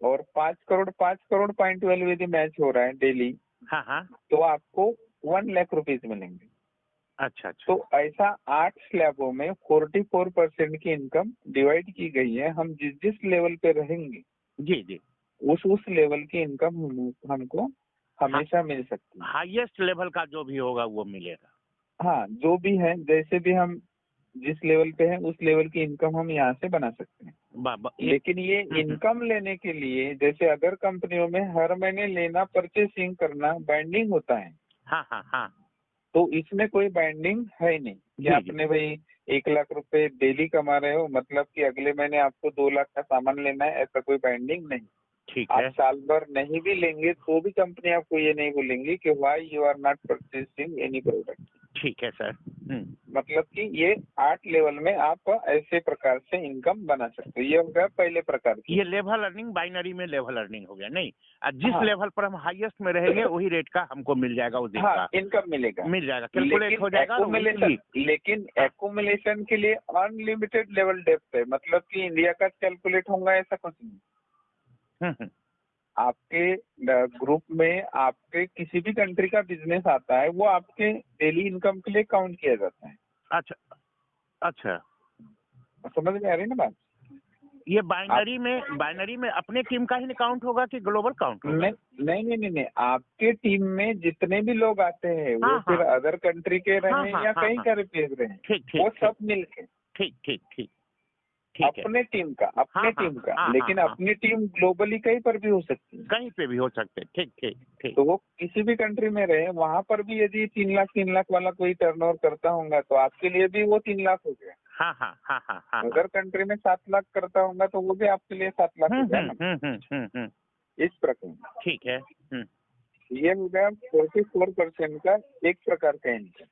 और 5 करोड़ पॉइंट वैल्यू यदि मैच हो रहा है डेली, हाँ हाँ। तो आपको 1 लाख रुपीज मिलेंगे। अच्छा अच्छा। तो ऐसा 8 स्लैबों में 44% की इनकम डिवाइड की गई है। हम जिस जिस लेवल पे रहेंगे जी जी। उस लेवल की इनकम हमको हमेशा मिल सकती है। हाईएस्ट लेवल का जो भी होगा वो मिलेगा। हाँ, जो भी है, जैसे भी हम जिस लेवल पे हैं उस लेवल की इनकम हम यहाँ से बना सकते हैं। लेकिन ये इनकम लेने के लिए, जैसे अगर कंपनियों में हर महीने लेना, परचेसिंग करना बाइंडिंग होता है, हाँ हाँ हाँ। तो इसमें कोई बाइंडिंग है नहीं कि आपने भाई 1 लाख रुपए डेली कमा रहे हो मतलब कि अगले महीने आपको 2 लाख का सामान लेना है, ऐसा कोई बाइंडिंग नहीं। ठीक आप है। साल भर नहीं भी लेंगे तो भी कंपनी आपको ये नहीं बोलेंगी कि why you are not purchasing any product. ठीक है सर। मतलब कि ये 8 लेवल में आप ऐसे प्रकार से इनकम बना सकते हो। ये हो गया पहले प्रकार की। ये लेवल अर्निंग, बाइनरी में लेवल अर्निंग हो गया नहीं। जिस हाँ। लेवल पर हम हाईएस्ट में रहेंगे वही रेट का हमको मिल जाएगा उस दिन हाँ, का। इनकम मिलेगा, मिल जाएगा, कैलकुलेट हो जाएगा। लेकिन एक्यूमुलेशन के लिए अनलिमिटेड लेवल डेप्थ है। मतलब कि इंडिया का कैलकुलेट होगा ऐसा कुछ नहीं। आपके ग्रुप में आपके किसी भी कंट्री का बिजनेस आता है, वो आपके डेली इनकम के लिए काउंट किया जाता है। अच्छा अच्छा। समझ में आ रही है ना बात? ये बाइनरी में अपने टीम का ही काउंट होगा कि ग्लोबल काउंट होगा? नहीं, आपके टीम में जितने भी लोग आते हैं वो हाँ, फिर हाँ। अदर कंट्री के रहे हाँ, या हाँ, कहीं हाँ। का रिपेज रहे, ठीक ठीक वो ठीक सब मिलके। ठीक ठीक ठीक ठीक है। अपने टीम का, अपने हाँ, टीम का, हाँ, लेकिन हाँ, अपनी टीम ग्लोबली कहीं पर भी हो सकती है। कहीं पे भी हो सकते हैं। ठीक ठीक ठीक। तो वो किसी भी कंट्री में रहे, वहां पर भी यदि 3 लाख वाला कोई टर्नओवर करता होगा तो आपके लिए भी वो 3 लाख हो गया। हाँ हाँ हाँ हाँ हाँ। अगर कंट्री में 7 लाख करता होगा तो वो भी आपके लिए 7 लाख हो गया ना। इस प्रकार ठीक है। ये हो गया 44% का एक प्रकार का इनकम।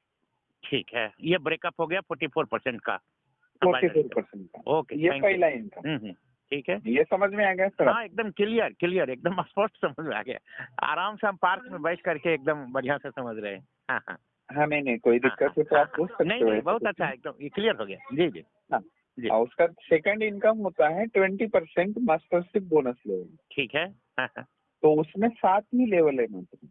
ठीक है, ये ब्रेकअप हो गया 44% का। 44% का ओके, ये थैंक पहला यू। इनकम। ठीक है। ये समझ में आ गया सर? हाँ, एकदम क्लियर क्लियर, एकदम स्पष्ट समझ में आ गया। आराम से हम पार्क में बैठ करके एकदम बढ़िया से समझ रहे हैं। हाँ हाँ हाँ, नहीं कोई दिक्कत है तो आप पूछ सकते नहीं हो। नहीं, बहुत अच्छा, एकदम ये क्लियर हो गया। जी जी हाँ, जी। और उसका सेकंड इनकम होता है 20% मास्टरशिप बोनस लेवल। ठीक है। हाँ। तो उसमें 7 ही लेवल है मतलब।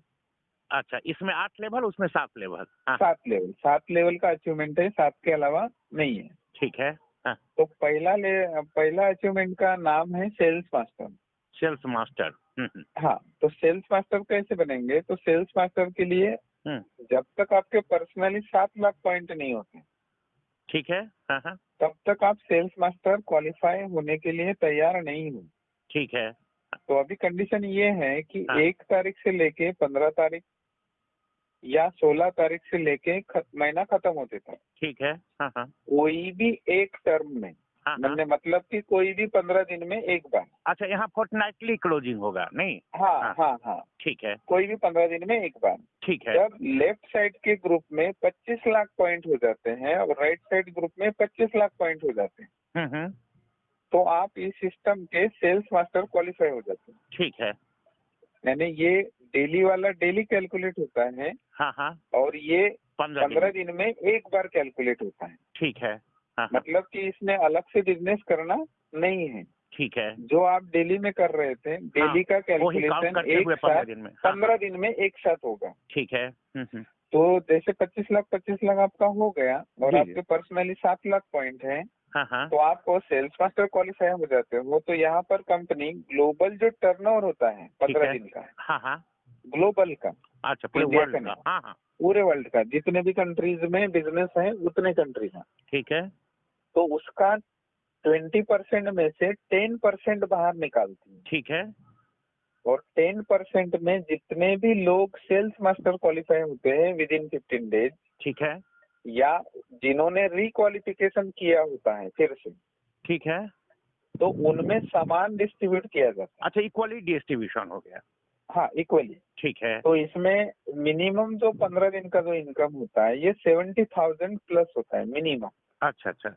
अच्छा, इसमें 8 लेवल, उसमें 7 लेवल। हाँ, 7 लेवल का अचीवमेंट है, 7 के अलावा नहीं है। ठीक है। हाँ, तो पहला अचीवमेंट का नाम है सेल्स मास्टर। Sales master. हाँ, तो सेल्स मास्टर कैसे बनेंगे? तो सेल्स मास्टर के लिए जब तक आपके पर्सनली 7 लाख पॉइंट नहीं होते, ठीक है। हाँ हाँ, तब तक आप सेल्स मास्टर क्वालिफाई होने के लिए तैयार नहीं हो। ठीक है। तो अभी कंडीशन ये है कि हाँ। 1 तारीख से लेके 15 तारीख या 16 तारीख से लेके महीना खत्म होते तक ठीक है। हाँ हाँ कोई भी एक टर्म में, हाँ। मतलब कि कोई भी 15 दिन में एक बार। अच्छा, यहाँ फोर्टनाइटली क्लोजिंग होगा नहीं? हाँ, ठीक है। कोई भी 15 दिन में एक बार। ठीक है। जब लेफ्ट साइड के ग्रुप में 25 लाख पॉइंट हो जाते हैं और राइट साइड ग्रुप में 25 लाख पॉइंट हो जाते हैं, तो आप इस सिस्टम के सेल्स मास्टर क्वालिफाई हो जाते हैं। ठीक है। यानी ये डेली वाला डेली कैलकुलेट होता है। हाँ हाँ, और ये 15 दिन। दिन में एक बार कैलकुलेट होता है। ठीक है। हाँ हाँ, मतलब कि इसमें अलग से बिजनेस करना नहीं है। ठीक है। जो आप डेली में कर रहे थे, डेली का वही काउंट कैलकुलेशन करते एक हुए साथ 15 दिन में। हाँ, 15 दिन में एक साथ होगा। ठीक है। तो जैसे 25 लाख आपका हो गया और जी। आपके पर्सनली 7 लाख पॉइंट है, हाँ हाँ, तो आप सेल्स मास्टर क्वालिफाई हो जाते हो। तो यहाँ पर कंपनी ग्लोबल जो टर्नओवर होता है 15 दिन का, हाँ हाँ। ग्लोबल का, अच्छा, पूरे इंडिया वर्ल्ड का का। हाँ हाँ, पूरे वर्ल्ड का, जितने भी कंट्रीज में बिजनेस है उतने कंट्री का, ठीक है। तो उसका 20% में से 10% बाहर निकालती है। ठीक है। और 10% में जितने भी लोग सेल्स मास्टर क्वालिफाई होते हैं विद इन 15 डेज, ठीक है। या जिन्होंने रिक्वालिफिकेशन किया होता है फिर से, ठीक है। तो उनमें सामान डिस्ट्रीब्यूट किया जाता है। अच्छा, इक्वली डिस्ट्रीब्यूशन हो गया। हाँ, इक्वली। ठीक है। तो इसमें मिनिमम जो 15 दिन का जो इनकम होता है ये 70,000 प्लस होता है मिनिमम। अच्छा अच्छा।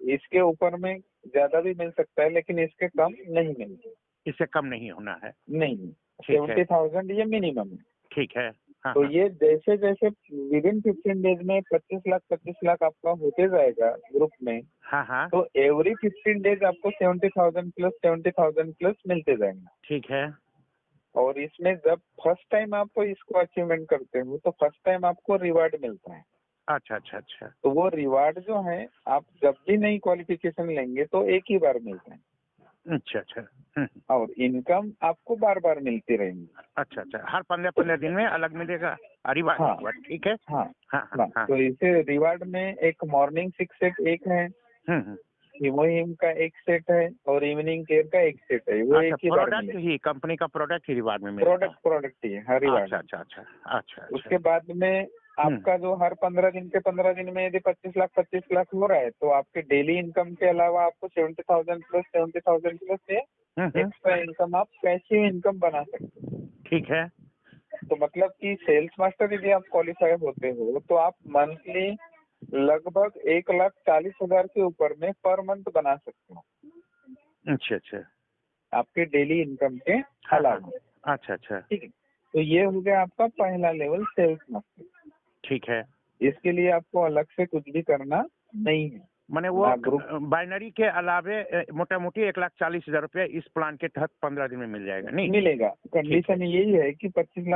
इसके ऊपर में ज्यादा भी मिल सकता है, लेकिन इसके कम नहीं मिलती। इससे कम नहीं होना है। नहीं, ठीक है। 70,000 ये मिनिमम है। ठीक है। हाँ तो हाँ, ये जैसे जैसे विद इन 15 डेज में 25 लाख आपका होते जाएगा ग्रुप में, हाँ हाँ, तो एवरी 15 डेज आपको 70,000 प्लस मिलते जाएंगे। ठीक है। और इसमें जब फर्स्ट टाइम आप इसको अचीवमेंट करते हो तो फर्स्ट टाइम आपको रिवार्ड मिलता है। अच्छा अच्छा अच्छा। तो वो रिवार्ड जो है आप जब भी नई क्वालिफिकेशन लेंगे तो एक ही बार मिलता है। अच्छा अच्छा। और इनकम आपको बार बार मिलती रहेंगी। अच्छा अच्छा, हर 15 दिन में अलग मिलेगा रिवार्ड। हाँ। ठीक है। हाँ हाँ हाँ। तो इसे रिवार्ड में एक मॉर्निंग 6 सेट एक है, हिमोहिम का एक सेट है और इवनिंग केयर का एक सेट है। वो एक ही बार प्रोडक्ट मिलेगा। ही, कंपनी का प्रोडक्ट ही रिवार्ड में मिलेगा। प्रोडक्ट ही है हर रिवार्ड। अच्छा अच्छा अच्छा अच्छा। उसके बाद में आपका जो हर 15 दिन के 15 दिन में यदि 25 लाख हो रहा है, तो आपके डेली इनकम के अलावा आपको 70,000 प्लस से एक्स्ट्रा इनकम आप पैसिव इनकम बना सकते हो। ठीक है। तो मतलब कि सेल्स मास्टर यदि आप क्वालिफाई होते हो तो आप मंथली लगभग 1,40,000 के ऊपर में पर मंथ बना सकते हो, अच्छा अच्छा। आपके डेली इनकम के अलावा। अच्छा अच्छा। ठीक है, तो ये हो गया आपका पहला लेवल सेल्स मास्टर। ठीक है। इसके लिए आपको अलग से कुछ भी करना नहीं है। मैंने वो बाइनरी के अलावे मोटा मोटी 1,40,000 रुपया इस प्लान के तहत 15 दिन में मिल जाएगा नहीं? मिलेगा। कंडीशन यही है कि 25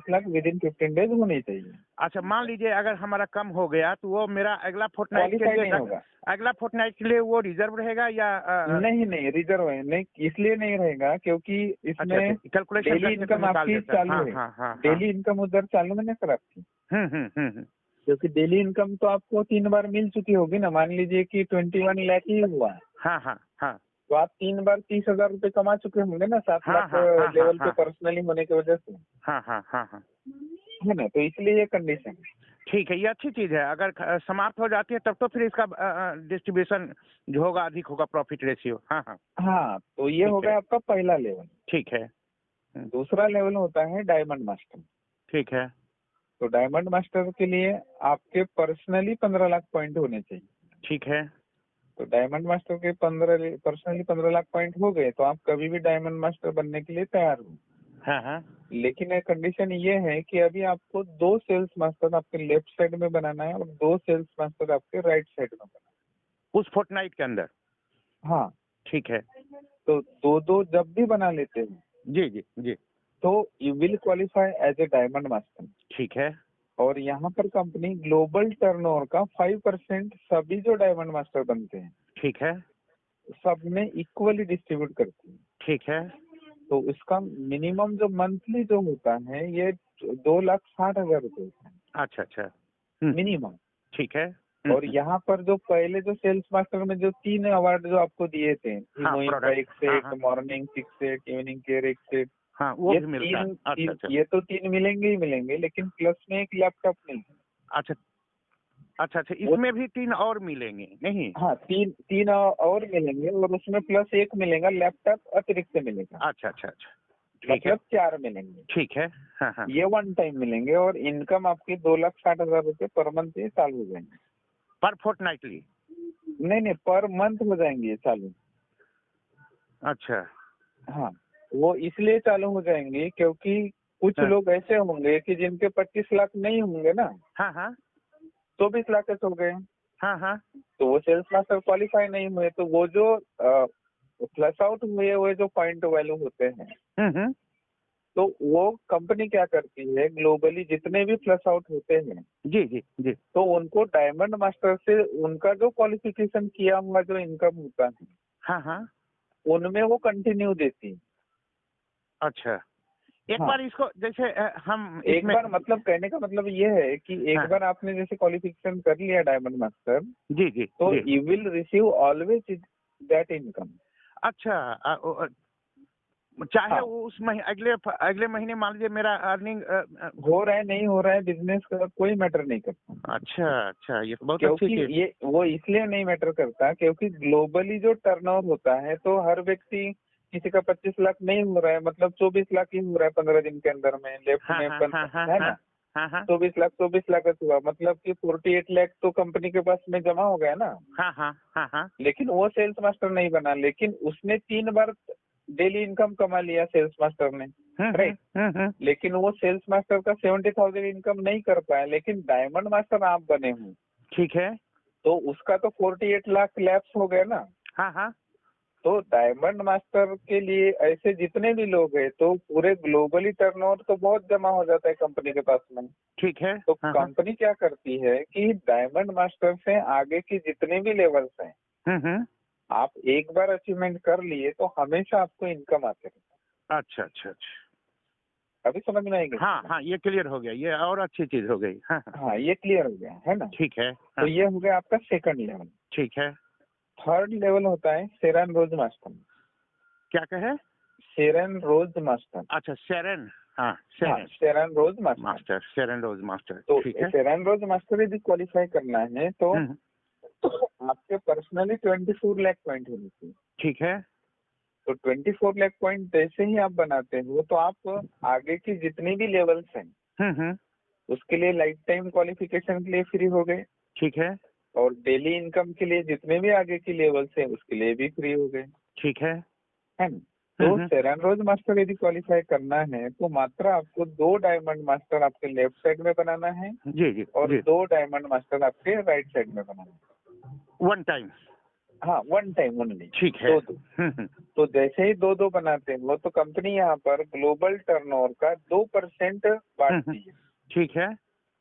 लाख विद इन 15 डेज होनी चाहिए। अच्छा, मान लीजिए अगर हमारा कम हो गया तो वो मेरा अगला फोर्टनाइट के क्वालिफाई लिए नहीं होगा। अगला फोर्टनाइट के लिए वो रिजर्व रहेगा या नहीं रिजर्व है नहीं, इसलिए नहीं रहेगा क्योंकि इसमें कैलकुलेशन डेली इनकम आपकी चालू है। डेली इनकम उधर चालू है ना सर आपकी। क्योंकि डेली इनकम तो आपको 3 बार मिल चुकी होगी ना। मान लीजिए कि 21 लाख ही हुआ, हाँ हाँ हाँ तो आप 3 बार 30,000 रुपए कमा चुके होंगे ना 7 हाँ लाख हाँ हाँ लेवल पे हाँ पर्सनली होने की वजह से, हाँ हाँ हाँ हाँ। है ना? तो इसलिए ये कंडीशन है। ठीक है, ये अच्छी चीज है। अगर समाप्त हो जाती है तब तो फिर इसका डिस्ट्रीब्यूशन जो होगा अधिक होगा, प्रॉफिट रेशियो। हाँ हाँ। हाँ, तो ये ठीक हो है। गया आपका पहला लेवल। ठीक है। दूसरा लेवल होता है डायमंड मास्टर। ठीक है। तो डायमंड मास्टर के लिए आपके पर्सनली 15 लाख पॉइंट होने चाहिए। ठीक है। तो डायमंड मास्टर के 15 पर्सनली 15 लाख पॉइंट हो गए तो आप कभी भी डायमंड मास्टर बनने के लिए तैयार हो। हाँ हाँ। लेकिन एक कंडीशन ये है कि अभी आपको 2 सेल्स मास्टर आपके लेफ्ट साइड में बनाना है और 2 सेल्स मास्टर आपके राइट साइड में बनाना उस फोर्टनाइट के अंदर। है। हाँ, ठीक है। तो 2-2 जब भी बना लेते हो जी जी जी। तो you will qualify as a diamond master. ठीक है। और यहाँ पर कंपनी ग्लोबल टर्नओवर का 5% सभी जो डायमंड मास्टर बनते हैं ठीक है। सब में इक्वली डिस्ट्रीब्यूट करती है। ठीक है। तो इसका मिनिमम जो मंथली जो होता है ये 2,60,000 रुपए होता है अच्छा अच्छा। मिनिमम। ठीक है। और यहाँ पर जो पहले जो सेल्स मास्टर में जो 3 अवार्ड जो आपको दिए थे, हाँ, इमोइन का प्रोडक्ट। एक हाँ सेट, हाँ मॉर्निंग 6 सेट, इवनिंग केयर एक सेट, हाँ, वो ये भी मिलता है। अच्छा अच्छा। ये तो 3 मिलेंगे ही मिलेंगे, लेकिन प्लस में एक लैपटॉप मिलेगा। अच्छा अच्छा अच्छा, इसमें भी 3 और मिलेंगे नहीं? हाँ, 3 और मिलेंगे और उसमें प्लस एक मिलेगा लैपटॉप अतिरिक्त मिलेगा। अच्छा अच्छा अच्छा। ठीक है। मतलब 4 मिलेंगे। ठीक है। हाँ हाँ। ये वन टाइम मिलेंगे और इनकम आपकी 2,60,000 रुपए पर मंथ ये चालू हो जाएंगे। पर फोर्टनाइटली? नहीं, पर मंथ हो जाएंगे ये चालू। अच्छा। हाँ, वो इसलिए चालू हो जाएंगे क्योंकि कुछ हाँ लोग ऐसे होंगे कि जिनके 25 लाख नहीं होंगे ना, हाँ हाँ 24 लाख हो गए, हाँ हाँ। तो वो सेल्स मास्टर क्वालिफाई नहीं हुए, तो वो जो प्लस आउट हुए हुए जो पॉइंट वैल्यू होते हैं, हम्म। तो वो कंपनी क्या करती है ग्लोबली जितने भी प्लस आउट होते हैं जी जी जी। तो उनको डायमंड मास्टर से उनका जो क्वालिफिकेशन किया हुआ जो इनकम होता है हाँ हाँ। उनमें वो कंटिन्यू देती है। अच्छा, एक हाँ, बार इसको जैसे हम एक इसमें। बार मतलब कहने का मतलब ये है कि एक हाँ। बार आपने जैसे क्वालिफिकेशन कर लिया डायमंड मास्टर जी जी तो जी। You will receive always that income. अच्छा, चाहे हाँ, वो उस अगले महीने मान लीजिए मेरा अर्निंग। हो रहा है नहीं हो रहा है बिजनेस का कोई मैटर नहीं करता। अच्छा अच्छा, ये तो बहुत अच्छी क्योंकि चीज। ये वो इसलिए नहीं मैटर करता क्योंकि ग्लोबली जो टर्नओवर होता है तो हर व्यक्ति किसी का 25 लाख नहीं हो रहा है, मतलब 24 लाख ही हो रहा है 15 दिन के अंदर में लेफ्ट हाँ में हाँ हाँ हाँ है हाँ ना। हाँ हाँ 24 लाख हुआ मतलब कि 48 लाख तो कंपनी के पास में जमा हो गया ना। हाँ हाँ हाँ हाँ। लेकिन वो सेल्स मास्टर नहीं बना, लेकिन उसने 3 बार डेली इनकम कमा लिया सेल्स मास्टर ने, राइट। लेकिन वो सेल्स मास्टर का 70,000 इनकम नहीं कर पाया, लेकिन डायमंड मास्टर आप बने हो ठीक है। तो उसका तो 48 लाख लैप्स हो गए ना। हाँ हाँ। तो डायमंड मास्टर के लिए ऐसे जितने भी लोग हैं तो पूरे ग्लोबली टर्नओवर तो बहुत जमा हो जाता है कंपनी के पास में। ठीक है। तो हाँ हाँ। कंपनी क्या करती है कि डायमंड मास्टर से आगे की जितने भी लेवल्स हैं हम्म। आप एक बार अचीवमेंट कर लिए तो हमेशा आपको इनकम आते रहेगा। अच्छा अच्छा अच्छा। अभी समझ में आएगी? हाँ हाँ, ये क्लियर हो गया, ये और अच्छी चीज हो गई। हाँ हाँ। हाँ, ये क्लियर हो गया है ना। ठीक है। तो हाँ। ये हो गया आपका सेकंड लेवल। ठीक है। थर्ड लेवल होता है सेरन रोज मास्टर। क्या कहे? सेरन रोज मास्टर। अच्छा, शेरन। हाँ, हाँ, सेरन रोज मास्टर। मास्टर, शेरन रोज मास्टर। तो ठीक है। सेरन रोज मास्टर यदि क्वालिफाई करना है तो हम्म। आपके पर्सनली 24 लाख पॉइंट होने चाहिए। ठीक है। तो 24 लाख पॉइंट जैसे ही आप बनाते हो तो आप आगे की जितनी भी लेवल्स हैं हम्म। उसके लिए लाइफ टाइम क्वालिफिकेशन के लिए फ्री हो गए ठीक है। और डेली इनकम के लिए जितने भी आगे की लेवल्स हैं उसके लिए भी फ्री हो गए, ठीक है। है ना। तो सेरन रोज मास्टर यदि क्वालिफाई करना है तो मात्र आपको 2 डायमंड मास्टर आपके लेफ्ट साइड में बनाना है जी जी और जी। 2 डायमंड मास्टर आपके राइट साइड में बनाना है। One time. हाँ, वन टाइम ओनली। ठीक है। 2-2। तो जैसे ही 2-2 बनाते हैं वो तो कंपनी यहाँ पर ग्लोबल टर्नओवर का 2% बांटती है। ठीक है।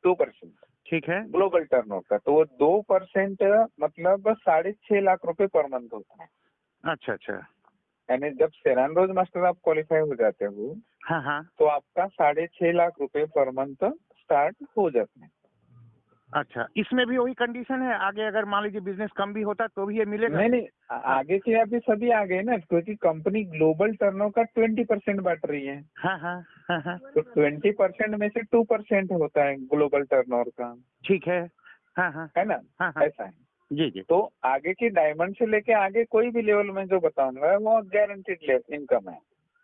2% ठीक है। ग्लोबल टर्नओवर का, तो वो 2% मतलब 6.5 लाख रुपए पर मंथ होता है। अच्छा अच्छा। यानी जब सेरन रोज मास्टर आप क्वालिफाई हो जाते हो हाँ हाँ। तो आपका 6.5 लाख रुपए पर मंथ स्टार्ट हो जाते हैं। अच्छा, इसमें भी वही कंडीशन है, आगे अगर मान लीजिए बिजनेस कम भी होता तो भी ये मिलेगा? नहीं नहीं, आगे के अभी सभी आ गए ना, क्योंकि कंपनी ग्लोबल टर्नओवर का 20% बांट रही है। हाँ हाँ हाँ हाँ, तो 20% में से 2% होता है ग्लोबल टर्नओवर का, ठीक है। हाँ हाँ है ना? हाँ हाँ, ऐसा है। जी जी। तो आगे की डायमंड से लेके आगे कोई भी लेवल में जो बताऊंगा वो गारंटीड इनकम है।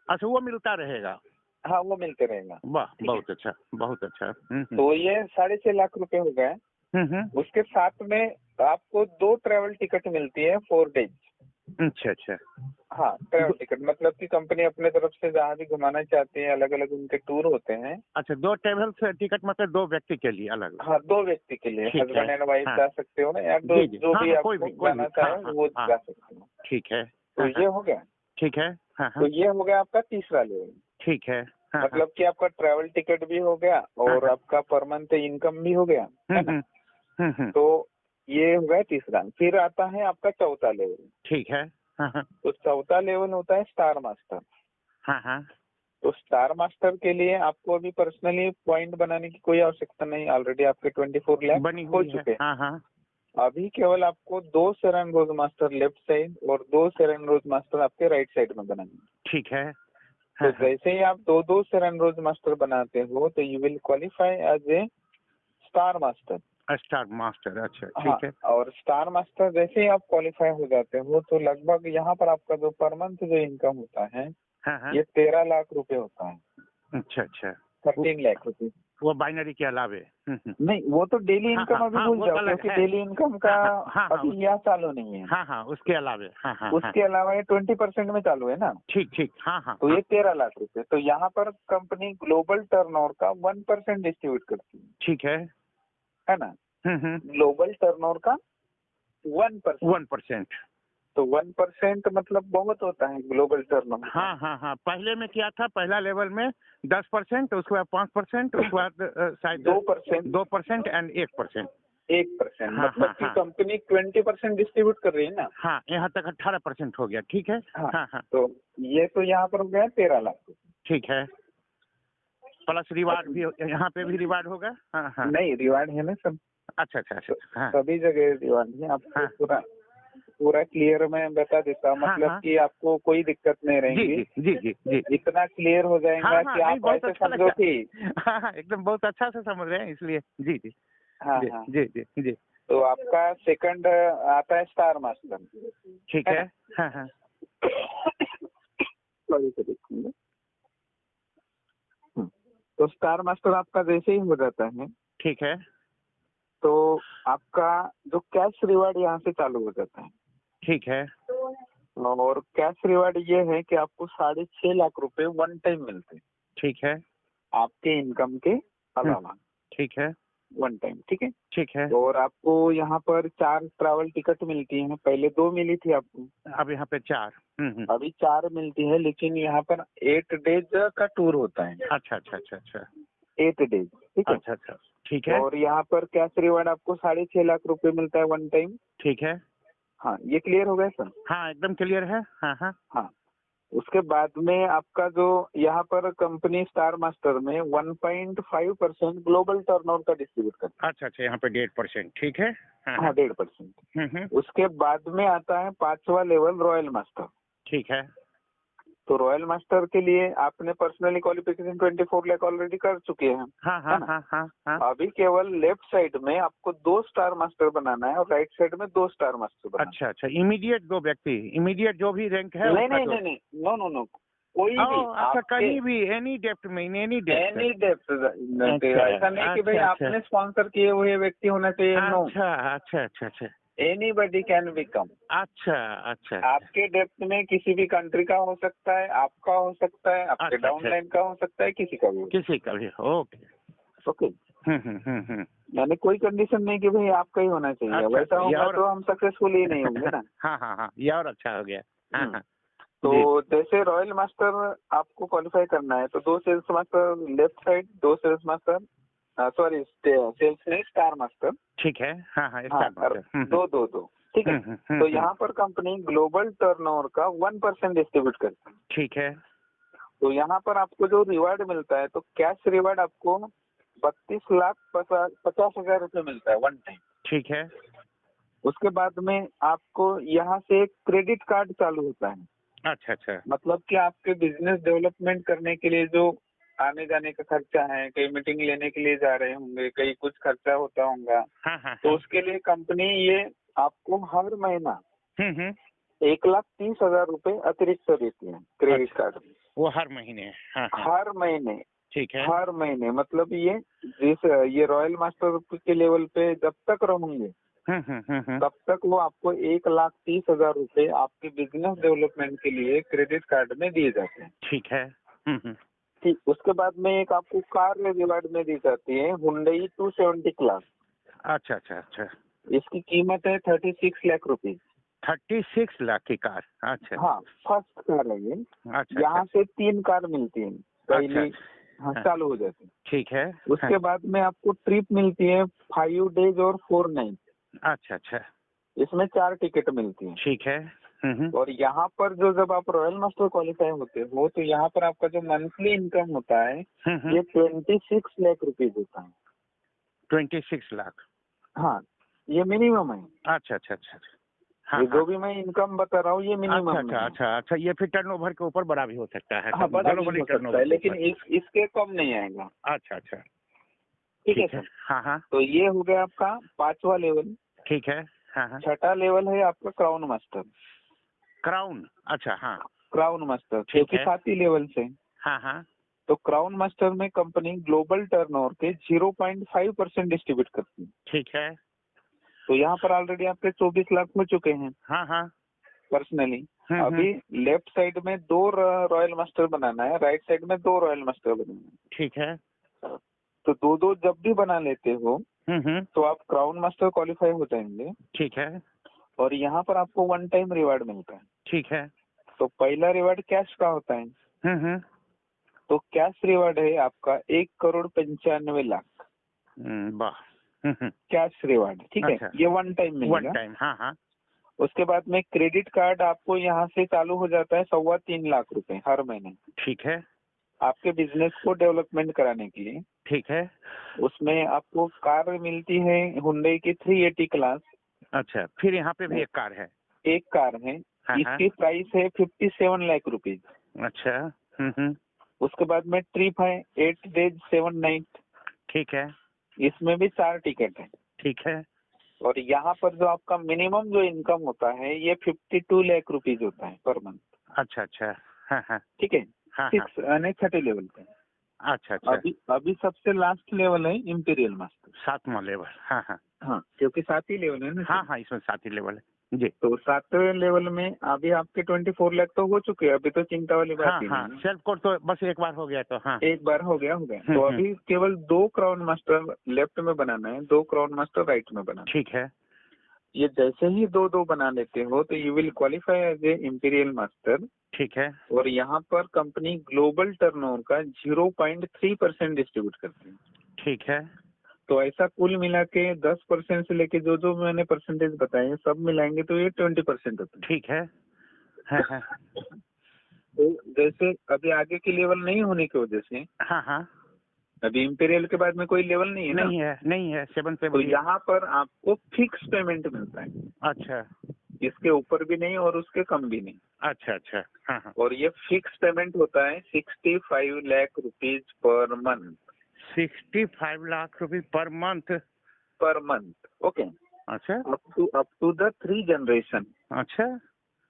अच्छा, वो मिलता रहेगा? हाँ, वो मिलते रहेगा। वाह, बहुत अच्छा, बहुत अच्छा। तो ये 6.5 लाख रुपए हो गए। उसके साथ में आपको 2 ट्रेवल टिकट मिलती है 4 डेज। अच्छा अच्छा। हाँ, ट्रेवल टिकट मतलब कि कंपनी अपने तरफ से जहाँ भी घुमाना चाहती है, अलग अलग उनके टूर होते हैं। अच्छा, 2 ट्रेवल टिकट मतलब 2 व्यक्ति के लिए अलग? हाँ, 2 व्यक्ति के लिए, ठीक है। हस्बैंड एंड वाइफ हाँ। जा सकते हो ना, या जी जी, जो हाँ भी हाँ, आपको जाना चाहे वो हाँ, जा सकते हो। ठीक है। तो ये हो गया। ठीक है। हाँ तो हाँ, ये हो गया आपका तीसरा लेवल। ठीक है। हाँ, मतलब कि आपका ट्रैवल टिकट भी हो गया और आपका पर मंथ इनकम भी हो गया, है ना? तो ये हो गया तीसरा। फिर आता है आपका चौथा लेवल। ठीक है। हाँ हाँ तो चौथा लेवल होता है स्टार मास्टर। हाँ हाँ, तो स्टार मास्टर के लिए आपको अभी पर्सनली पॉइंट बनाने की कोई आवश्यकता नहीं, ऑलरेडी आपके 24 लाख बनी हो हुई है। चुके हैं। हाँ हाँ, अभी केवल आपको 2 सेरेन रोज मास्टर लेफ्ट साइड और 2 सेरेन रोज मास्टर आपके राइट साइड में बनाएंगे। ठीक है। तो जैसे ही आप 2 सेरेन रोज मास्टर बनाते हो तो you will qualify as a star master. Star master, अच्छा हाँ, ठीक है। और स्टार मास्टर जैसे ही आप क्वालिफाई हो जाते हो तो लगभग यहाँ पर आपका जो पर मंथ जो इनकम होता है हाँ हाँ, ये 13 लाख रुपए होता है। अच्छा अच्छा। 13 लाख रुपए। वो बाइनरी के अलावे? नहीं, वो तो डेली हाँ, इनकम हाँ, अभी हाँ, भूल वो जाओ, अलग क्योंकि है। डेली इनकम का हाँ, हाँ, हाँ, अभी यह चालू नहीं है। हाँ हाँ, उसके अलावे। हाँ हाँ, उसके अलावा ये 20% में चालू है ना। ठीक ठीक। हाँ हाँ, तो ये 13 लाख रुपए। तो यहाँ पर कंपनी ग्लोबल टर्नओवर का 1% डिस्ट्रीब्यूट करती ठीक है। है ना? ग्लोबल टर्नओवर का 1%। 1%। तो 1% मतलब बहुत होता है ग्लोबल टर्नओवर। हाँ हाँ हाँ, पहले में क्या था, पहला लेवल में 10%, उसके बाद 5%, उसके बाद शायद 2%। 2% एंड 1%। 1% हाँ, मतलब हाँ, कि हाँ। कंपनी 20% डिस्ट्रीब्यूट कर रही है ना। हाँ, यहाँ तक 18% हो गया। ठीक है। हाँ, हाँ हाँ, तो ये तो यहाँ पर हो गया 13 लाख। ठीक है। प्लस रिवार्ड भी यहाँ पे भी रिवार्ड होगा? हाँ हाँ, नहीं, रिवार्ड है ना सब। अच्छा अच्छा अच्छा। हाँ सभी जगह रिवार्ड है। आपको हाँ, पूरा पूरा क्लियर मैं बता देता हूँ, हाँ, मतलब हाँ। कि आपको कोई दिक्कत नहीं जी रहेगी। जी जी जी जी। इतना क्लियर हो जाएगा हाँ हाँ, कि नहीं, आप बहुत ऐसे अच्छा समझो लगता कि है। हाँ हाँ, एकदम बहुत अच्छा से समझ रहे हैं, इसलिए। जी जी हाँ जी हाँ। जी जी जी, तो आपका सेकंड आता है स्टार मास्टर। ठीक है। हाँ हाँ, सॉरी से देखूंगा। तो स्टार मास्टर आपका जैसे ही हो जाता है ठीक है। तो आपका जो कैश रिवार्ड यहाँ से चालू हो जाता है। ठीक है। और कैश रिवार्ड ये है कि आपको 6.5 लाख रुपए वन टाइम मिलते हैं, ठीक है। आपके इनकम के अलावा। ठीक है। वन टाइम, ठीक है। ठीक है। और आपको यहाँ पर 4 ट्रैवल टिकट मिलती हैं। पहले 2 मिली थी आपको, अब यहाँ पे 4। अभी 4 मिलती है। लेकिन यहाँ पर 8 डेज का टूर होता है। अच्छा अच्छा अच्छा अच्छा 8 डेज, ठीक है। अच्छा अच्छा, ठीक है। और यहाँ पर कैश रिवार्ड आपको 6.5 लाख रुपए मिलता है वन टाइम। ठीक है। हाँ, ये क्लियर हो गया सर? हाँ, एकदम क्लियर है। हाँ हाँ हाँ, उसके बाद में आपका जो यहाँ पर कंपनी स्टार मास्टर में 1.5% ग्लोबल टर्नओवर का डिस्ट्रीब्यूट करता अच्छा अच्छा, यहाँ पे 1.5%। ठीक है। है। हाँ, 1.5%। हम्म, उसके बाद में आता है 5वां लेवल रॉयल मास्टर। ठीक है। तो रॉयल मास्टर के लिए आपने पर्सनली क्वालिफिकेशन 24 लाख ऑलरेडी कर चुके हैं। हाँ हाँ हाँ हाँ हाँ, अभी केवल लेफ्ट साइड में आपको 2 स्टार मास्टर बनाना है और राइट साइड में 2 स्टार मास्टर बनाना अच्छा अच्छा, इमीडिएट 2 व्यक्ति, इमीडिएट जो भी रैंक है है। नहीं उसका नहीं 2। नहीं नहीं, नो नो नो, कोई भी अच्छा, आपके कहीं भी, एनी डेप्थ में, एनी डेप्थ। Any depth. ऐसा नहीं कि भाई अच्छा, आपने स्पॉन्सर किए हुए व्यक्ति होना चाहिए, नो। अच्छा अच्छा अच्छा अच्छा एनीबडी कैन बिकम। अच्छा अच्छा, आपके डेप्थ में किसी भी कंट्री का हो सकता है, आपका हो सकता है, आपके अच्छा, डाउनलाइन का हो सकता है, किसी का भी। किसी का भी। ओके। ओके, यानी कोई कंडीशन नहीं कि भाई आपका ही होना चाहिए। अच्छा, वैसा ये होगा और- तो हम सक्सेसफुल ही नहीं होंगे ना। हाँ हाँ हाँ, ये और अच्छा हो गया। हाँ हाँ, तो जैसे रॉयल मास्टर आपको क्वालिफाई करना है तो 2 sales master left side, 2 sales master, sorry sales में स्टार मास्टर। ठीक है। हाँ हाँ, हाँ, दो दो दो, ठीक है। तो यहाँ पर कंपनी ग्लोबल टर्नओवर का 1% डिस्ट्रीब्यूट करती है। ठीक है। तो यहाँ पर आपको जो रिवार्ड मिलता है तो कैश रिवार्ड आपको 32,50,000 रुपए मिलता है वन टाइम। ठीक है। उसके बाद में आपको यहाँ से एक क्रेडिट कार्ड चालू होता है। अच्छा अच्छा। मतलब कि आपके बिजनेस डेवलपमेंट करने के लिए जो आने जाने का खर्चा है, कहीं मीटिंग लेने के लिए जा रहे होंगे, कहीं कुछ खर्चा होता होगा, हाँ हाँ तो हाँ। उसके लिए कंपनी ये आपको हर महीना हम्म। 1,30,000 रुपए अतिरिक्त देती है क्रेडिट अच्छा। कार्ड में। वो हर महीने? हाँ हाँ। हर महीने। ठीक है। हर महीने मतलब ये रॉयल मास्टर के लेवल पे जब तक रहूंगे तब तक वो आपको 1,30,000 रुपए आपके बिजनेस डेवलपमेंट के लिए क्रेडिट कार्ड में दिए जाते हैं। ठीक है। ठीक, उसके बाद में एक आपको कार रिवार्ड में दी जाती है हुंडई 270 क्लास। अच्छा अच्छा अच्छा। इसकी कीमत है 36 लाख रुपीज। 36 लाख की कार? अच्छा। हाँ, फर्स्ट कार है ये। अच्छा। यहाँ से 3 कार मिलती है पहली। अच्छा। हाँ, चालू हो जाती है। ठीक है। उसके बाद में आपको ट्रिप मिलती है 5 डेज और 4 नाइट। अच्छा अच्छा। इसमें 4 टिकट मिलती है। ठीक है। और यहाँ पर जब आप रॉयल मास्टर क्वालिफाई होते हो तो यहाँ पर आपका जो मंथली इनकम होता है ये 26 लाख रुपीज होता है। 26 लाख? हाँ, ये मिनिमम है। अच्छा अच्छा अच्छा। हाँ ये हाँ। जो भी मैं इनकम बता रहा हूँ ये मिनिमम अच्छा है। अच्छा अच्छा अच्छा। ये फिर टर्नओवर के ऊपर बड़ा भी हो सकता है? हाँ, बड़ा भी हो सकता है, टर्नओवर लेकिन इसके कम नहीं आएगा। अच्छा अच्छा। ठीक है सर। हाँ हाँ। तो ये हो गया आपका 5वां लेवल। ठीक है। हाँ हाँ। 6ठा लेवल है आपका क्राउन मास्टर। क्राउन? अच्छा। हाँ। क्राउन मास्टर क्योंकि 7 ही लेवल से। हाँ हाँ। तो क्राउन मास्टर में कंपनी ग्लोबल टर्नओवर के 0.5% डिस्ट्रीब्यूट करती है। ठीक है। तो यहाँ पर ऑलरेडी आपके 24 लाख हो चुके हैं हाँ हाँ। पर्सनली। अभी लेफ्ट साइड में 2 रॉयल मास्टर बनाना है, राइट साइड में 2 रॉयल मास्टर बनाना है। ठीक है। तो 2-2 जब भी बना लेते हो तो आप क्राउन मास्टर क्वालिफाई हो जाएंगे। ठीक है। और यहाँ पर आपको वन टाइम रिवार्ड मिलता है। ठीक है। तो पहला रिवार्ड कैश का होता है। तो कैश रिवार्ड है आपका 1,95,00,000 वाह। Cash reward. ठीक है। अच्छा। ये वन टाइम मिलेगा। One time? हाँ हाँ। उसके बाद में क्रेडिट कार्ड आपको यहाँ से चालू हो जाता है 3.25 लाख रुपए हर महीने ठीक है। आपके बिजनेस को डेवलपमेंट कराने के लिए। ठीक है। उसमें आपको कार मिलती है हुंडई की 380 क्लास। अच्छा, फिर यहाँ पे भी एक कार है? एक कार है। हाँ, इसकी प्राइस है 57 लाख रुपीज। अच्छा। उसके बाद में ट्रिप है 8 डेज 7 नाइट। ठीक है। इसमें भी 4 टिकट है। ठीक है। और यहाँ पर जो आपका मिनिमम जो इनकम होता है ये 52 लाख रुपीज होता है पर मंथ। अच्छा अच्छा। हाँ हाँ। ठीक है। हाँ हाँ। 6 यानी 6ठे लेवल पे। अच्छा अच्छा। अभी सबसे लास्ट लेवल है इंपीरियल मास्टर। 7वां लेवल? हाँ हाँ। हाँ, क्योंकि 7 ही लेवल है ना। हाँ हाँ, इसमें 7 ही लेवल है जी। तो 7वें लेवल में अभी आपके 24 लाख तो हो चुके हैं। अभी तो चिंता वाली बात हाँ ही हाँ, नहीं है। सेल्फ कोड तो बस एक बार हो गया तो। हाँ, एक बार हो गया। तो अभी केवल 2 क्राउन मास्टर लेफ्ट में बनाना है, 2 क्राउन मास्टर राइट में बनाना है। ठीक है। ये जैसे ही 2-2 बना लेते हो तो you will qualify as a imperial master. ठीक है। और यहाँ पर कंपनी ग्लोबल टर्नओवर का 0.3% डिस्ट्रीब्यूट करती है। ठीक है। तो ऐसा कुल मिला के 10% से लेके जो जो मैंने परसेंटेज बताए सब मिलाएंगे तो ये 20% होता है। ठीक है। हाँ हाँ। तो जैसे अभी आगे की लेवल नहीं होने की वजह से हाँ हाँ। अभी इंपीरियल के बाद में कोई लेवल नहीं है ना। नहीं है 7 से। तो यहाँ पर आपको फिक्स पेमेंट मिलता है। अच्छा। इसके ऊपर भी नहीं और उसके कम भी नहीं। अच्छा अच्छा। हाँ हाँ। और ये फिक्स पेमेंट होता है 65 lakh rupees per month. 65 lakh रुपए per month? Per month. Okay. अच्छा। Up to the 3 generation. अच्छा।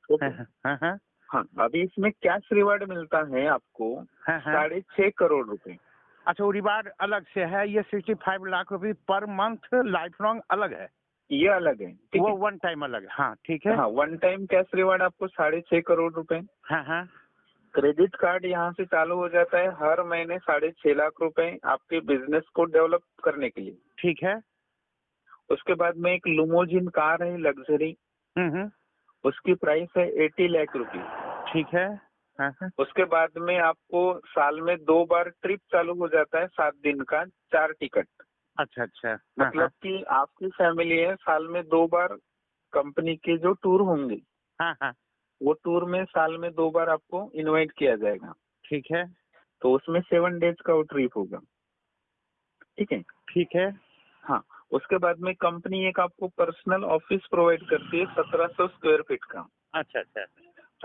ओके। हाँ हाँ। हाँ, अभी इसमें कैश रिवार्ड मिलता है आपको हाँ हाँ। 6.5 करोड़ रुपए। अच्छा, वो रिवार्ड अलग से है? ये 65 लाख रुपए पर मंथ लाइफ लॉन्ग अलग है? ये अलग है। ठीक वो है। वन टाइम अलग है? हाँ ठीक है। हाँ, वन टाइम कैश रिवार्ड आपको 6.5 करोड़ रुपए। हाँ हाँ। क्रेडिट कार्ड यहाँ से चालू हो जाता है हर महीने 6.5 लाख रुपए आपके बिजनेस को डेवलप करने के लिए। ठीक है। उसके बाद में एक लुमोजिन कार है लग्जरी। उसकी प्राइस है 80 लाख रुपीज। ठीक है। हाँ हाँ। उसके बाद में आपको साल में 2 बार ट्रिप चालू हो जाता है 7 दिन का 4 टिकट। अच्छा अच्छा। मतलब कि आपकी फैमिली है साल में 2 बार कंपनी के जो टूर होंगे हाँ हाँ। वो टूर में साल में 2 बार आपको इनवाइट किया जाएगा। ठीक है। तो उसमें 7 डेज का वो ट्रिप होगा। ठीक है। ठीक है। हाँ, उसके बाद में कंपनी एक आपको पर्सनल ऑफिस प्रोवाइड करती है 1700 स्क्वायर फीट का। अच्छा अच्छा